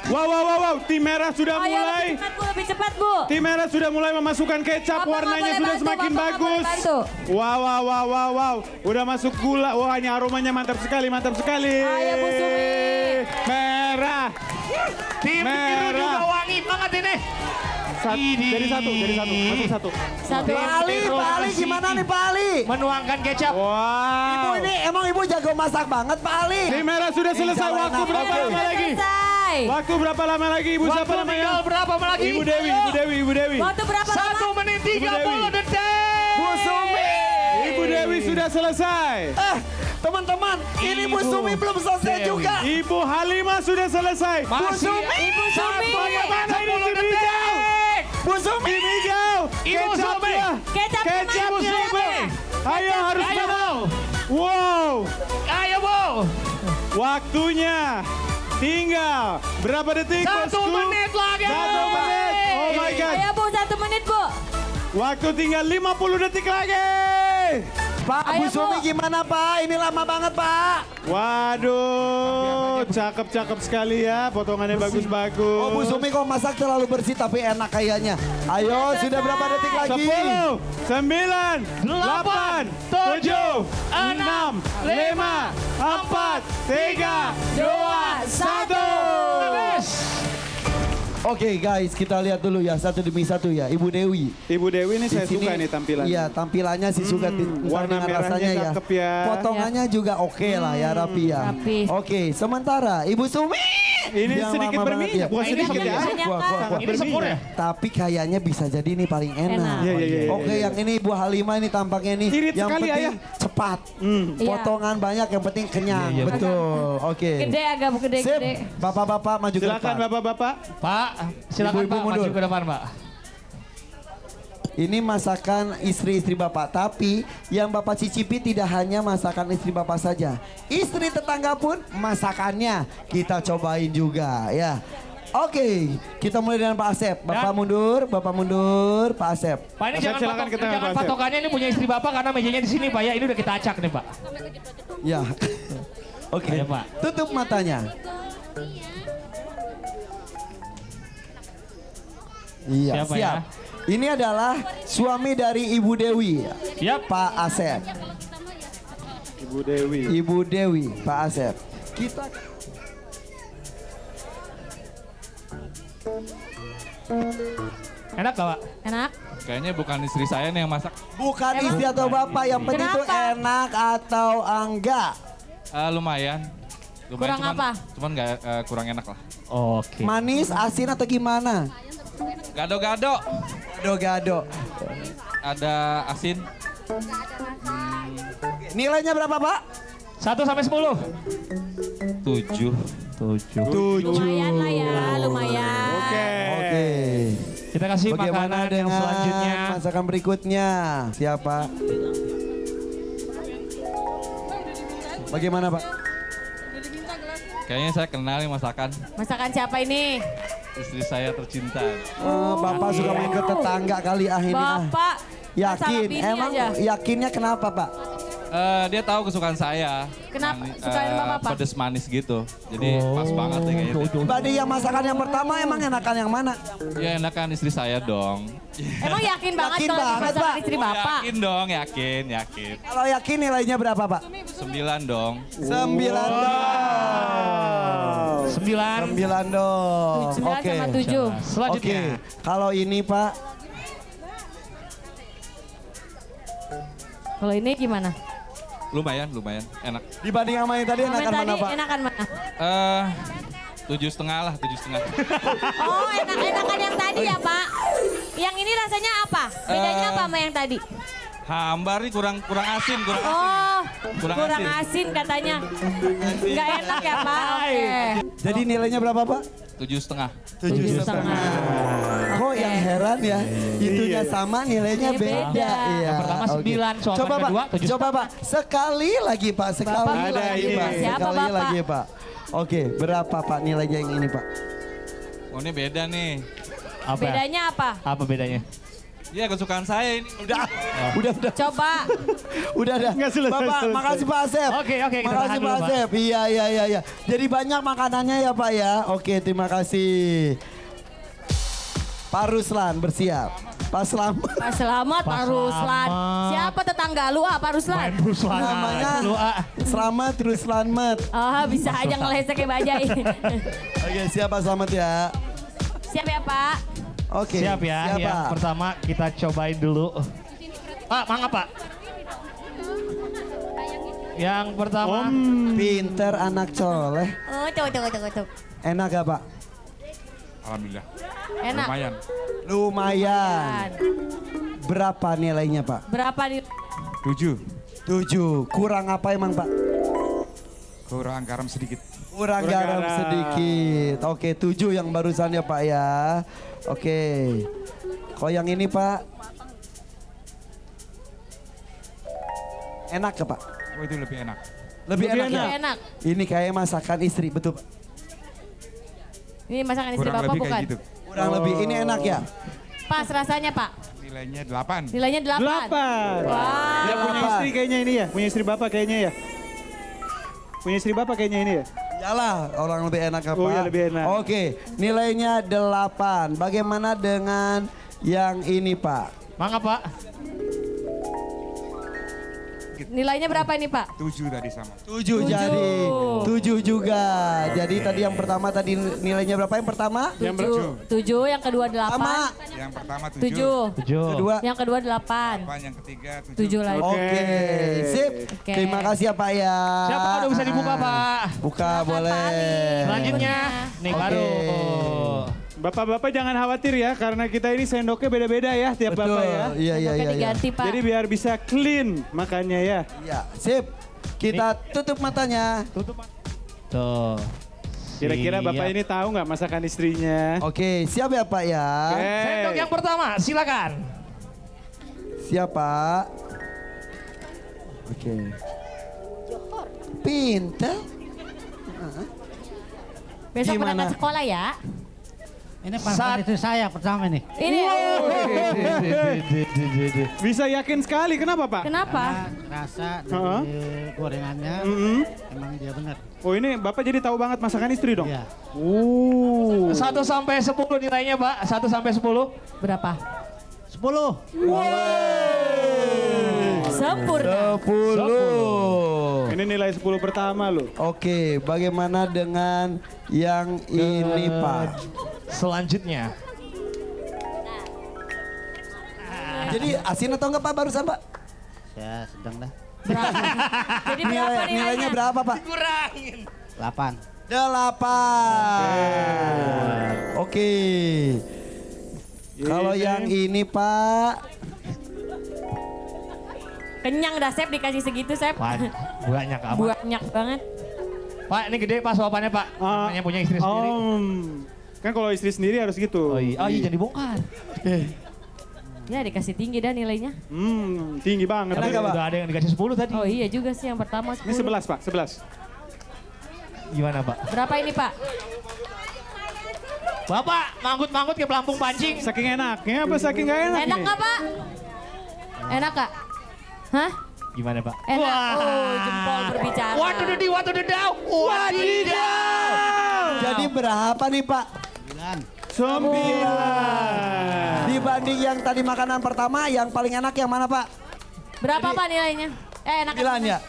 Wow. Tim merah sudah Ayo mulai. lebih cepat Bu. Tim merah sudah mulai memasukkan kecap, Bapak nggak warnanya boleh sudah bantu, semakin Bapak nggak boleh bagus. bantu. Wow. Udah masuk gula. Wah, ini aromanya mantap sekali. Ayo, Bu Sumi. Merah. Tim biru Merah. juga wangi banget ini. Jadi satu. Masuk satu. Satu. Pak Ali gimana nih Pak Ali? Menuangkan kecap. Ibu Wow. ini emang ibu jago masak banget Pak Ali. Tim merah sudah selesai. Jalan Waktu apa? berapa Oke. lama lagi? Selesai. Waktu berapa lama lagi? Ibu Waktu siapa namanya? tinggal berapa lagi? Ibu Dewi. Waktu berapa lama? 1 menit 30 detik. Bu Sumi. Ibu Dewi sudah selesai. Teman-teman, ini Bu Sumi belum selesai juga. Ibu Halimah sudah selesai. Masih Ibu Sumi. Bagaimana ini tim hijau? Bu Sumi. Tim hijau. Ibu Sumi. Kecapnya Kecapnya Ibu Sumi. Sumi. Ayo harus Ayo menang. Bu. Wow. Ayo Bu. Waktunya tinggal berapa detik? 1 bosku? menit lagi. 1 menit. Oh my God. Ayo Bu, 1 menit Bu. Waktu tinggal 50 detik lagi. Pak, Ayo, Bu Sumi Bu. gimana Pak? Ini lama banget Pak. Waduh, cakep-cakep sekali ya. Potongannya bagus-bagus. Oh Bu Sumi kok masak terlalu bersih tapi enak kayaknya. Ayo sudah berapa detik lagi? 10, 9, 8, 7, 6, 5, 4, 3, 2, 1. Oke guys, kita lihat dulu ya satu demi satu ya. Ibu Dewi. Ibu Dewi ini Di saya sini, suka nih tampilannya. Iya, tampilannya sih suka warna dengan merahnya rasanya ya. cakep ya. Potongannya juga oke lah ya, rapi ya. Rapi. Oke, sementara Ibu Sumi. Ini yang sedikit lama banget berminyak, bukan Ini sedikit ya. kebanyakan. Gua. Ini sepur ya? Tapi kayaknya bisa jadi ini paling enak. Enak. Iya, iya, iya, Oke, iya. yang ini Bu Halimah ini tampaknya nih. Irit yang sekali, penting Ayah. cepat. Iya. Potongan banyak, yang penting kenyang. Iya, iya, Betul. Oke. Gede agak Sip, gede-gede. Bapak-bapak maju ke Silakan depan. bapak-bapak. Pak, silakan Ibu-ibu Pak mundur. maju ke depan Pak. Ini masakan istri-istri Bapak, tapi yang Bapak cicipi tidak hanya masakan istri Bapak saja. Istri tetangga pun masakannya kita cobain juga ya. Oke, kita mulai dengan Pak Asep. Bapak mundur, Pak Asep. Pak ini Asep, jangan, silakan kita jangan Pak Asep. patokannya ini punya istri Bapak karena mejanya di sini Pak ya. Ini udah kita acak nih Pak. Ya. Oke, Ayo, Pak. tutup matanya. Iya, Siapa siap. ya? Ini adalah suami dari Ibu Dewi, Siap. Pak Asep. Ibu Dewi. Ibu Dewi, Pak Asep. Kita Enak gak Pak? Enak. Kayaknya bukan istri saya nih yang masak. bukan istri atau bapak, yang penting itu Kenapa? enak atau enggak. Lumayan. Kurang cuman, apa? Cuman nggak kurang enak lah. Oke. Manis, asin atau gimana? Gado-gado. Gado-gado. Ada asin. Nilainya berapa Pak? 1 sampai 10. 7. 7. Lumayan lah ya, lumayan. Oke. Oke. Kita kasih Bagaimana makanan yang dengan selanjutnya. masakan berikutnya? Siapa? Bagaimana Pak? Kayaknya saya kenal nih masakan Masakan siapa ini? istri saya tercinta. Bapak suka main ke tetangga kali ini. Bapak. Yakin? masalah bini Emang aja. yakinnya kenapa Pak? Dia tahu kesukaan saya. Kenapa? Sukain Bapak apa? Pedes manis gitu. Jadi pas banget deh kayaknya. Dibanding yang masakan yang pertama emang enakan yang mana? Ya enakan istri saya dong. Emang yakin banget Yakin kalau banget, masakan Pak. istri Bapak? Yakin dong, yakin. Kalau yakin nilainya berapa Pak? 9 dong. 9 dong. 9. 9 dong. 9 sama 7. Selanjutnya. Oke, kalau ini Pak, Kalau ini gimana? Lumayan, enak. dibanding sama yang tadi Komen enakan tadi mana Pak? enakan mana? 7,5 lah, 7,5. Oh enakan yang tadi ya Pak. Yang ini rasanya apa? Bedanya apa sama yang tadi? Hambar nih kurang asin, Oh Kurang kurang asin. asin katanya. Nggak enak ya Pak? Oke. Jadi nilainya berapa Pak? 7,5. 7,5. Kok yang heran ya, itunya sama nilainya Ini beda. beda. Iya. Yang pertama oke. 9, soal Coba yang Pak, kedua 7,5. coba Pak, sekali lagi Pak, sekali Bapak lagi ini. Pak, Siapa, sekali Bapak? lagi Pak. Oke, berapa Pak nilainya yang ini Pak? Oh ini beda nih. Apa? Bedanya apa? Apa bedanya? Iya kesukaan saya ini. Udah. Coba. Udah. Nggak selesai, Bapak, selesai. makasih Pak Asep. Oke, kita Makasih tahan dulu, Pak Pak. Asep. Iya. Jadi banyak makanannya ya Pak ya. Oke, terima kasih. Pak Ruslan bersiap. Pak Selamat. Pak Selamat, Pak Ruslan. Selamat. Siapa tetangga lu Pak Ruslan? Main Ruslan. Namanya Lu, Selamat Ruslan Mat. Oh bisa aja ngelesek kayak bajai. Oke, siap Pak Selamat ya. Siap ya Pak? Oke. Siap ya. Siap, Yang Pak. pertama kita cobain dulu. Pak, mangga Pak. Yang pertama. Pinter anak coleh. Oh tuh. Enak gak Pak? Alhamdulillah. Enak. Lumayan. Lumayan. Berapa nilainya Pak? Berapa nih? 7. 7. Kurang apa emang Pak? Kurang garam sedikit. Kurang garam sedikit. Oke, 7 yang barusan ya Pak ya. Oke. Kalau yang ini Pak? Enak ke Pak? Oh itu lebih enak. Lebih enak ya? Enak. Ini kayak masakan istri, betul Pak? Ini masakan istri Kurang Bapak lebih bukan? kayak gitu. Kurang lebih, ini enak ya? Pas rasanya Pak. Nilainya 8. Nilainya 8. 8. Wow. Dia punya istri kayaknya ini ya. Punya istri bapak kayaknya ya. Punya istri bapak kayaknya ini ya. Iyalah, orang lebih enak apa? Oh ya lebih enak. Oke, nilainya 8. Bagaimana dengan yang ini, Pak? Mangga Pak. Nilainya berapa ini Pak? 7 tadi sama. 7 jadi. 7 juga. Jadi tadi yang pertama tadi nilainya berapa yang pertama? 7, yang kedua 8. Sama. Yang pertama 7. 7. Kedua. Yang kedua 8. 8, yang ketiga 7 lagi. Oke, sip. Oke. Terima kasih ya Pak ya. Siapa udah bisa dibuka Pak? Buka boleh. Selanjutnya nih baru. Bapak-bapak jangan khawatir ya karena kita ini sendoknya beda-beda ya tiap Betul. bapak ya. Iya, iya, Oke, iya. diganti Pak. Jadi biar bisa clean makannya ya. Iya, sip. Kita tutup matanya. Tuh. Kira-kira bapak ini tahu nggak masakan istrinya? Oke, siap ya Pak ya? Sendok yang pertama, silakan. Siap Pak. Oke. Pinter. Besok Gimana? berangkat sekolah ya. Ini pasangan istri saya pertama nih. Ini. Bisa yakin sekali, kenapa Pak? Kenapa? Rasa dari gorengannya emang dia benar. Oh ini Bapak jadi tahu banget masakan istri dong? Iya. 1 sampai 10 nilainya Pak. 1 sampai 10. Berapa? 10. Sempurna. 10. Ini nilai 10 pertama loh. Oke, bagaimana dengan yang ini Pak? Selanjutnya. Jadi asin atau enggak Pak barusan Pak? Ya sedang dah. Berapa? Jadi berapa Nilainya berapa Pak? Kurangin. 8. 8. Oke. Kalau yang ini Pak, Kenyang dah Sep dikasih segitu Sep. Banyak amat. Banyak banget. Pak, ini gede Pak suapannya Pak. Namanya punya istri sendiri. Kan kalau istri sendiri harus gitu. Oh iya, jangan dibongkar. Ya dikasih tinggi dah nilainya. Tinggi banget. Tapi udah ada yang dikasih 10 tadi. Oh iya juga sih yang pertama 10. Ini 11 Pak, 11. Gimana Pak? Berapa ini Pak? Bapak, manggut-manggut ke pelampung pancing. Saking enaknya apa saking gak enak Enak nih? nggak Pak? Enak Kak? Hah? Gimana Pak? Enak. Oh jempol berbicara. Wadidaw. jadi berapa nih Pak? 9. Dibanding yang tadi makanan pertama, yang paling enak yang mana Pak? Berapa Pak nilainya? Enak. 9 ya?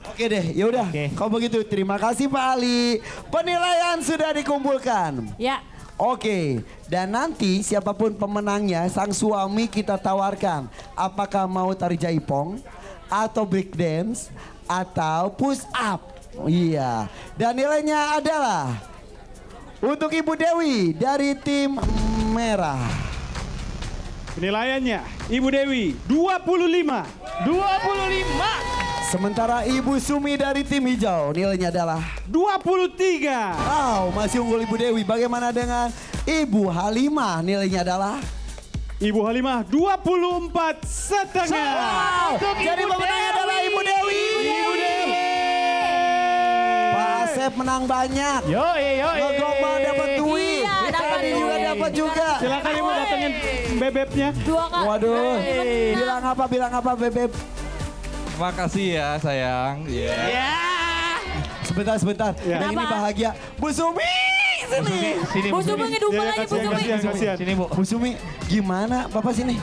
Oke deh, yaudah. Kalau begitu terima kasih Pak Ali. Penilaian sudah dikumpulkan. Ya. Oke, dan nanti siapapun pemenangnya, sang suami kita tawarkan. Apakah mau tari jaipong, atau break dance, atau push up. Iya, dan nilainya adalah untuk Ibu Dewi dari tim merah. Penilaiannya Ibu Dewi 25. Sementara Ibu Sumi dari tim hijau nilainya adalah 23. Wow, masih unggul Ibu Dewi. Bagaimana dengan Ibu Halimah? Nilainya adalah Ibu Halimah 24,5. Wow, jadi pemenangnya adalah Ibu Dewi. Ibu Dewi. Pak Asep menang banyak. Yo. Ngegombal dapat duit. Iya, dapat Tadi juga duit. dapat juga. Silakan Ibu datengin bebeknya. 2 Kak. Waduh, bilang apa Bebek? Terima kasih ya sayang. Sebentar. Yang ini bahagia. Bu Sumi, sini. Bu Sumi ngedumel aja Bu Sumi. Kasihan. Sini Bu. Bu Sumi, gimana? Bapak sini.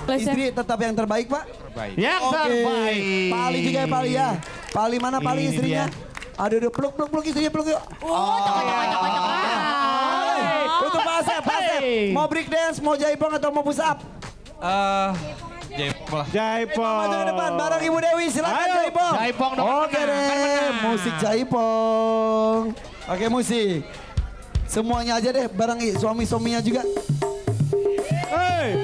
Istri tetap yang terbaik Pak? Terbaik. Yang Oke. terbaik. Pak Ali juga ya Pak Ali ya. Pak Ali mana Pak Ali Ini istrinya? Aduh, peluk istrinya peluk yuk. Untuk Pak Asep, mau break dance, mau jaipong atau mau push up? Jaipong. Maju ke depan bareng Ibu Dewi, silakan jaipong. Jaipong dong. Oke deh, musik jaipong. Oke musik. Semuanya aja deh, bareng suami-suaminya juga. Hey.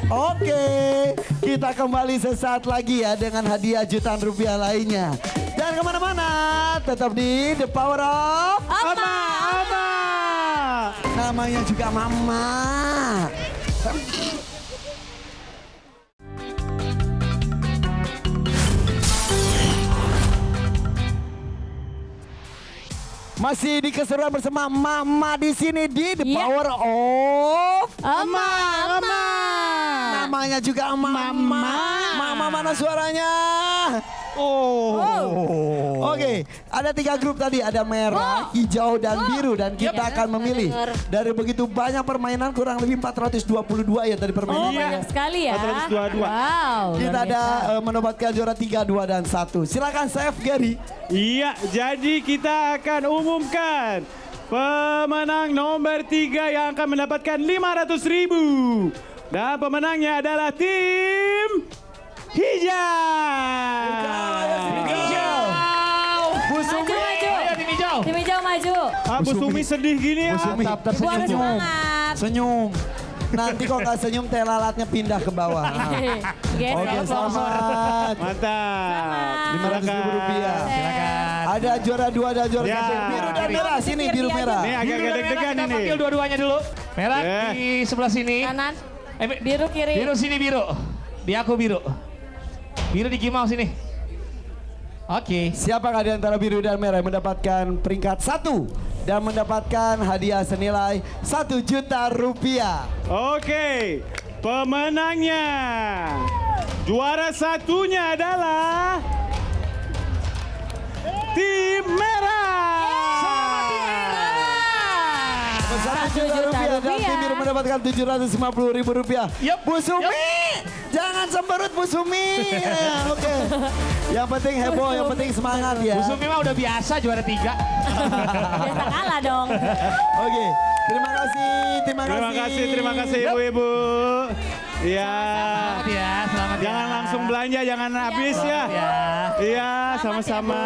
Oke, kita kembali sesaat lagi ya dengan hadiah jutaan rupiah lainnya. Jangan kemana-mana, tetap di The Power of Ama. Namanya juga Mama. Masih di keseruan bersama Mama di sini di The Power of Mama. Namanya juga Mama. Mama mana suaranya? Oke, ada 3 grup tadi, ada merah, hijau, dan biru, dan kita akan memilih dari begitu banyak permainan, kurang lebih 422 ya tadi permainan. Banyak sekali ya. 422. Wow. Kita ada menobatkan juara 3, 2, dan 1. Silakan Chef Gary. Iya, jadi kita akan umumkan pemenang nomor 3 yang akan mendapatkan 500.000. Dan pemenangnya adalah tim hijau. Bu Sumi. Ayo tim hijau. Tim hijau maju. Bu Sumi sedih gini ya. Bu Sumi Ibu harus semangat. senyum. Nanti kok nggak senyum teh lalatnya pindah ke bawah. Oke, selamat. Mantap. 500.000 rupiah. Silakan. Ada juara 2 dan juara 1. Biru dan merah. Sini biru merah. Ini agak-agak deg-degan Kita ini. panggil dua-duanya dulu. Merah di sebelah sini. Kanan. Eh, Biru kiri. Biru sini biru. Di aku biru. Biru di Gimau sini. Oke. Siapakah di antara biru dan merah yang mendapatkan peringkat 1 dan mendapatkan hadiah senilai 1 juta rupiah? Oke, pemenangnya. Juara satunya adalah tim merah. Satu juta rupiah dan tim biru mendapatkan 750.000 rupiah. Bu Sumi, jangan semberut Bu Sumi. Oke. Yang penting heboh, yang penting semangat ya. Bu Sumi mah udah biasa juara 3. Biasa kalah dong. Oke. Terima kasih. Terima kasih ibu-ibu. Iya. Selamat ya, selamat Jangan ya. langsung belanja, jangan habis ya. Iya, sama-sama.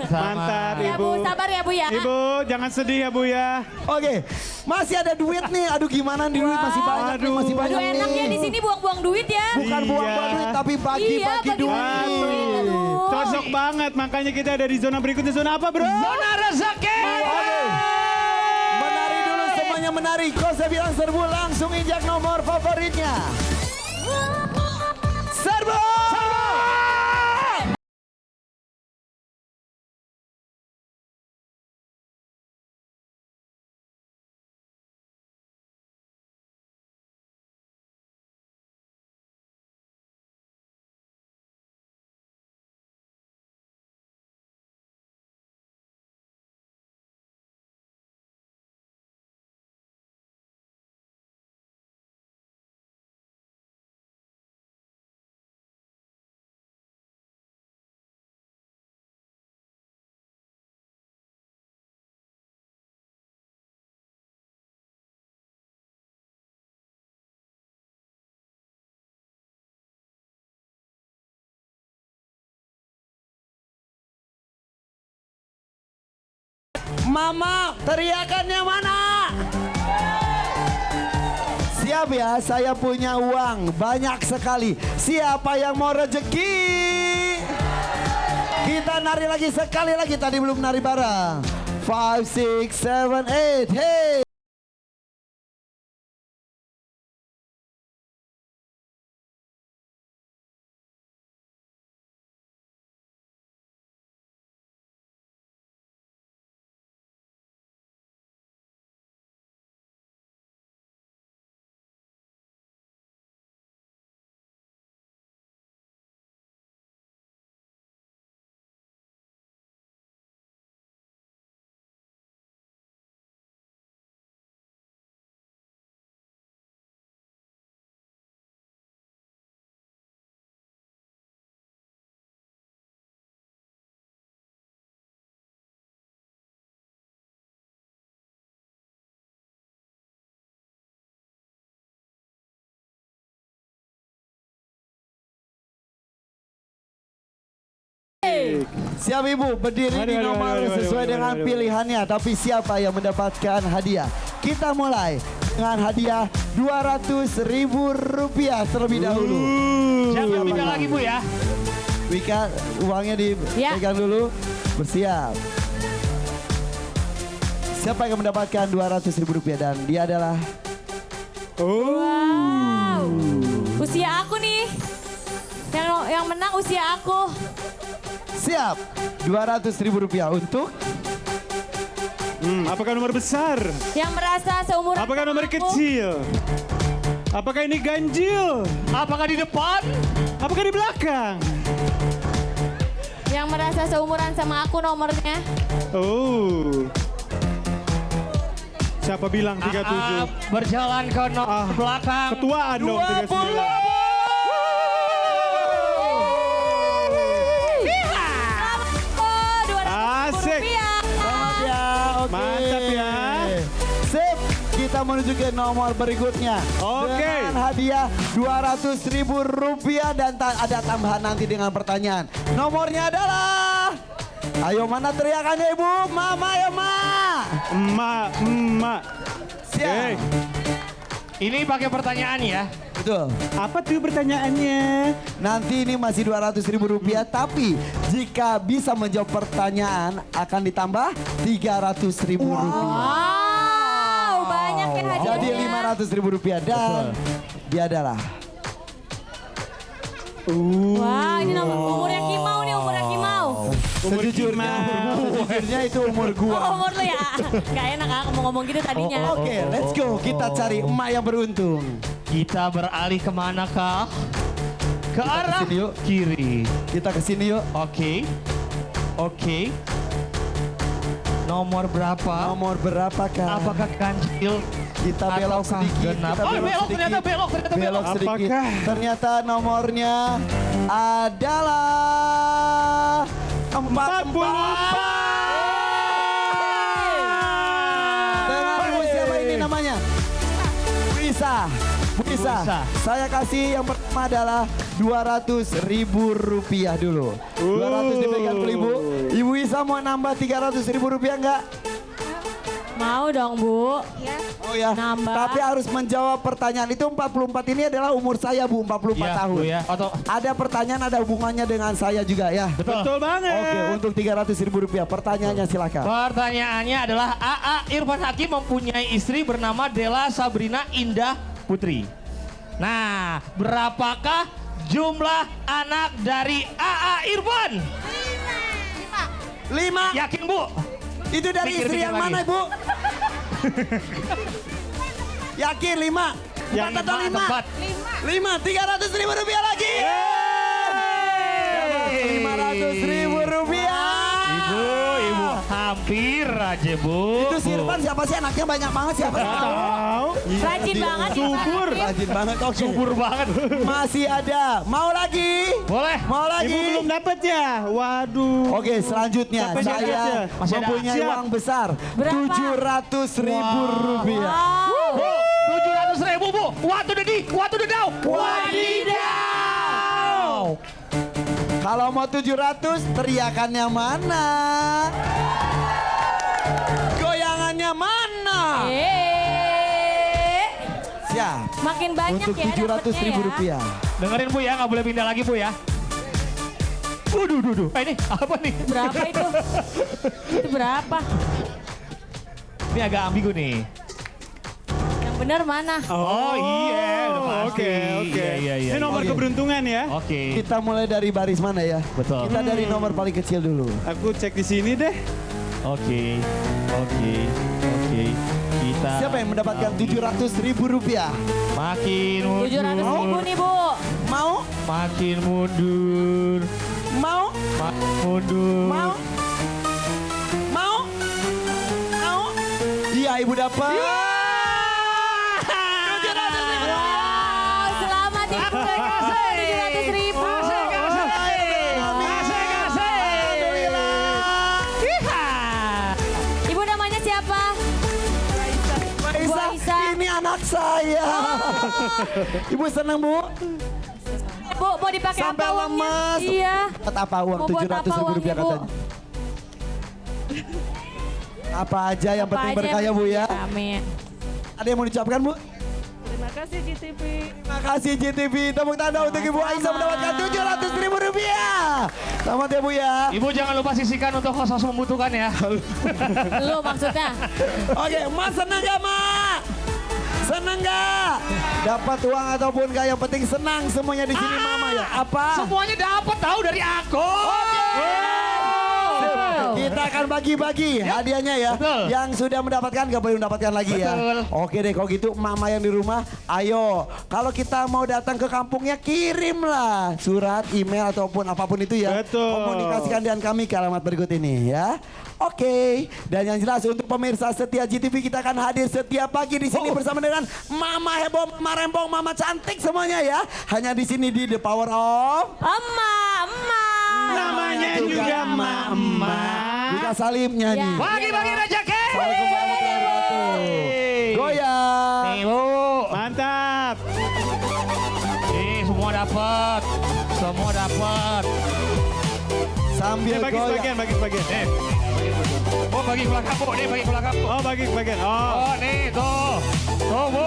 Mantap Ya ibu. Bu, sabar ya Bu ya. Ibu, jangan sedih ya Bu ya. Oke. Masih ada duit nih. Aduh gimana nih duit masih banyak nih, masih banyak Aduh enak ya di sini buang-buang duit ya. Bukan Iya. buang-buang duit tapi bagi-bagi duit. Aduh. Cocok banget, makanya kita ada di zona berikutnya. Zona apa bro? Zona rezeki. Menari dulu semuanya menari. Kau saya bilang serbu langsung injak nomor favoritnya. Serbu! Mama, teriakannya mana? Siap ya, saya punya uang banyak sekali. Siapa yang mau rezeki? Kita nari lagi sekali lagi, tadi belum nari bareng. 5, 6, 7, 8, hey! Siap Ibu, berdiri di nomor sesuai dengan pilihannya. Tapi siapa yang mendapatkan hadiah? Kita mulai dengan hadiah 200.000 rupiah terlebih dahulu. Siapa yang pindah lagi Bu ya? Wika, uangnya dipegang dulu. Bersiap. Siapa yang mendapatkan Rp200.000 dan dia adalah Wow. Usia aku nih. Yang menang usia aku. siap. Rp200.000 untuk Apakah nomor besar? Yang merasa seumuran Apakah nomor sama aku. kecil? Apakah ini ganjil? Apakah di depan? Apakah di belakang? Yang merasa seumuran sama aku nomornya. Oh. Siapa bilang 37? Berjalan ke belakang. Ketuaan dong 39. Asik. Selamat ya. Oke. Mantap ya. Sip. Kita menuju ke nomor berikutnya. Oke. Dengan hadiah Rp200.000 dan ada tambahan nanti dengan pertanyaan. Nomornya adalah. Ayo mana teriakannya Ibu? Mama ya Ma. Emak. Siap. Ini pakai pertanyaan ya. Betul. Apa tuh pertanyaannya? Nanti ini masih Rp200.000 tapi jika bisa menjawab pertanyaan akan ditambah Rp300.000. Wow, banyak ya hadiahnya. Jadi Rp500.000 dan dia adalah Wah, ini umurnya Kimau nih, umurnya Kimau. Sejujurnya itu umur Oh, gua. umur lu ya. Gak enak kan ngomong-ngomong gitu tadinya. Oke, let's go. Kita cari emak yang beruntung. Kita beralih kemanakah? Ke Kita arah kesini yuk. kiri. Kita kesini yuk. Oke. Nomor berapa? Nomor berapa Kak? Apakah ganjil? Kita belok ataukah sedikit. genap? Kita Oh, belok, ternyata belok. Belok sedikit. Apakah? Ternyata nomornya adalah 44. Dengan ibu siapa ini namanya? Bu Isa. Saya kasih yang pertama adalah Rp200.000 dulu. 200 diberikan ke Ibu. Ibu Isa mau nambah Rp300.000 enggak? Mau dong, Bu. Oh ya, Nambah. tapi harus menjawab pertanyaan itu 44 ini adalah umur saya Bu, 44 Iya, tahun. Bu, ya. Atau Ada pertanyaan ada hubungannya dengan saya juga ya. Betul banget. Oke, untuk Rp300.000 pertanyaannya silakan. pertanyaannya adalah AA Irfan Hakim mempunyai istri bernama Della Sabrina Indah Putri. Nah, berapakah jumlah anak dari AA Irfan? 5. Yakin Bu? Itu dari Pikir-pikir istri yang lagi. mana Ibu? Yakin 5? Yang 4 atau 5? Tepat. 5, Rp300.000 lagi. Rp500.000. Ibu, hampir aja Bu. Itu si Irfan siapa sih anaknya banyak banget siapa sih? Tahu. Rajin banget ya, Subur. Pak. Rajin banget. Oke. Subur banget. Masih ada. Mau lagi? Boleh. Mau lagi? Ibu belum dapat ya? Waduh. Oke, selanjutnya Siapa saya dapatnya? Masih ada. mempunyai Siap. uang besar Berapa? Rp700.000. Bu, 700.000 Bu. What to the down. Wadidaw. Kalau mau 700, teriakannya mana? Goyangannya mana? Siap. Makin banyak Untuk ya Rp700.000. dapetnya ya. Dengerin Bu ya, nggak boleh pindah lagi Bu ya. Duh. Ini apa nih? Berapa itu? Itu berapa? Ini agak ambigu nih. Yang benar mana? Oh iya, udah pasti. Oke. Iya. Ini nomor Oke. keberuntungan ya. Oke. Kita mulai dari baris mana ya? Betul. Kita dari nomor paling kecil dulu. Aku cek di sini deh. Oke. Kita Siapa yang mendapatkan Rp700.000? makin mundur. 700.000 nih, Bu. Mau? Makin mundur. Mau? Makin mundur. Mau? Mau? Mau? Iya, Ibu dapat. Wow, selamat Ibu. 700.000. Ibu namanya siapa? Bu Aisyah. Ini anak saya. Ibu senang Bu? Bu, mau dipakai Sampai apa uangnya? lemas. Iya. Buat apa uang Mau buat apa Rp700.000 uangnya, Bu? katanya? Apa aja yang Apa penting aja berkah ya yang Bu ya. penting. Amin. Ada yang mau diucapkan Bu? Terima kasih GTV. Terima kasih GTV. Tepuk tangan untuk Ibu Aisyah mendapatkan 700.000 rupiah. Selamat ya Bu ya. Ibu jangan lupa sisihkan untuk khusus membutuhkan ya. Lu maksudnya. Oke, Mas senang gak Mak? Senang gak? Dapat uang ataupun gak, yang penting senang semuanya di sini Mama ya. Apa? Semuanya dapat tahu dari aku. Kita akan bagi-bagi hadiahnya ya. Betul. Yang sudah mendapatkan gak boleh mendapatkan lagi ya. Betul. Oke deh kalau gitu Mama yang di rumah, ayo. Kalau kita mau datang ke kampungnya kirimlah surat, email ataupun apapun itu ya. Betul. Komunikasikan dengan kami ke alamat berikut ini ya. Oke, dan yang jelas untuk pemirsa setia GTV kita akan hadir setiap pagi di sini bersama dengan Mama Heboh, Mama Rempong, Mama Cantik semuanya ya. Hanya di sini di The Power of Namanya juga Mama. Buka Salim nyanyi. Bagi-bagi rezeki. Assalamualaikum warahmatullahi wabarakatuh. Goyang. Nih Bu. Mantap. Nih semua dapat. Semua dapat. Sambil Bagi goyang. sebagian, bagi sebagian. Oh bagi keluarga Bu, nih bagi keluarga Bu. Oh, bagi sebagian. Oh. Oh nih tuh. Tuh Bu.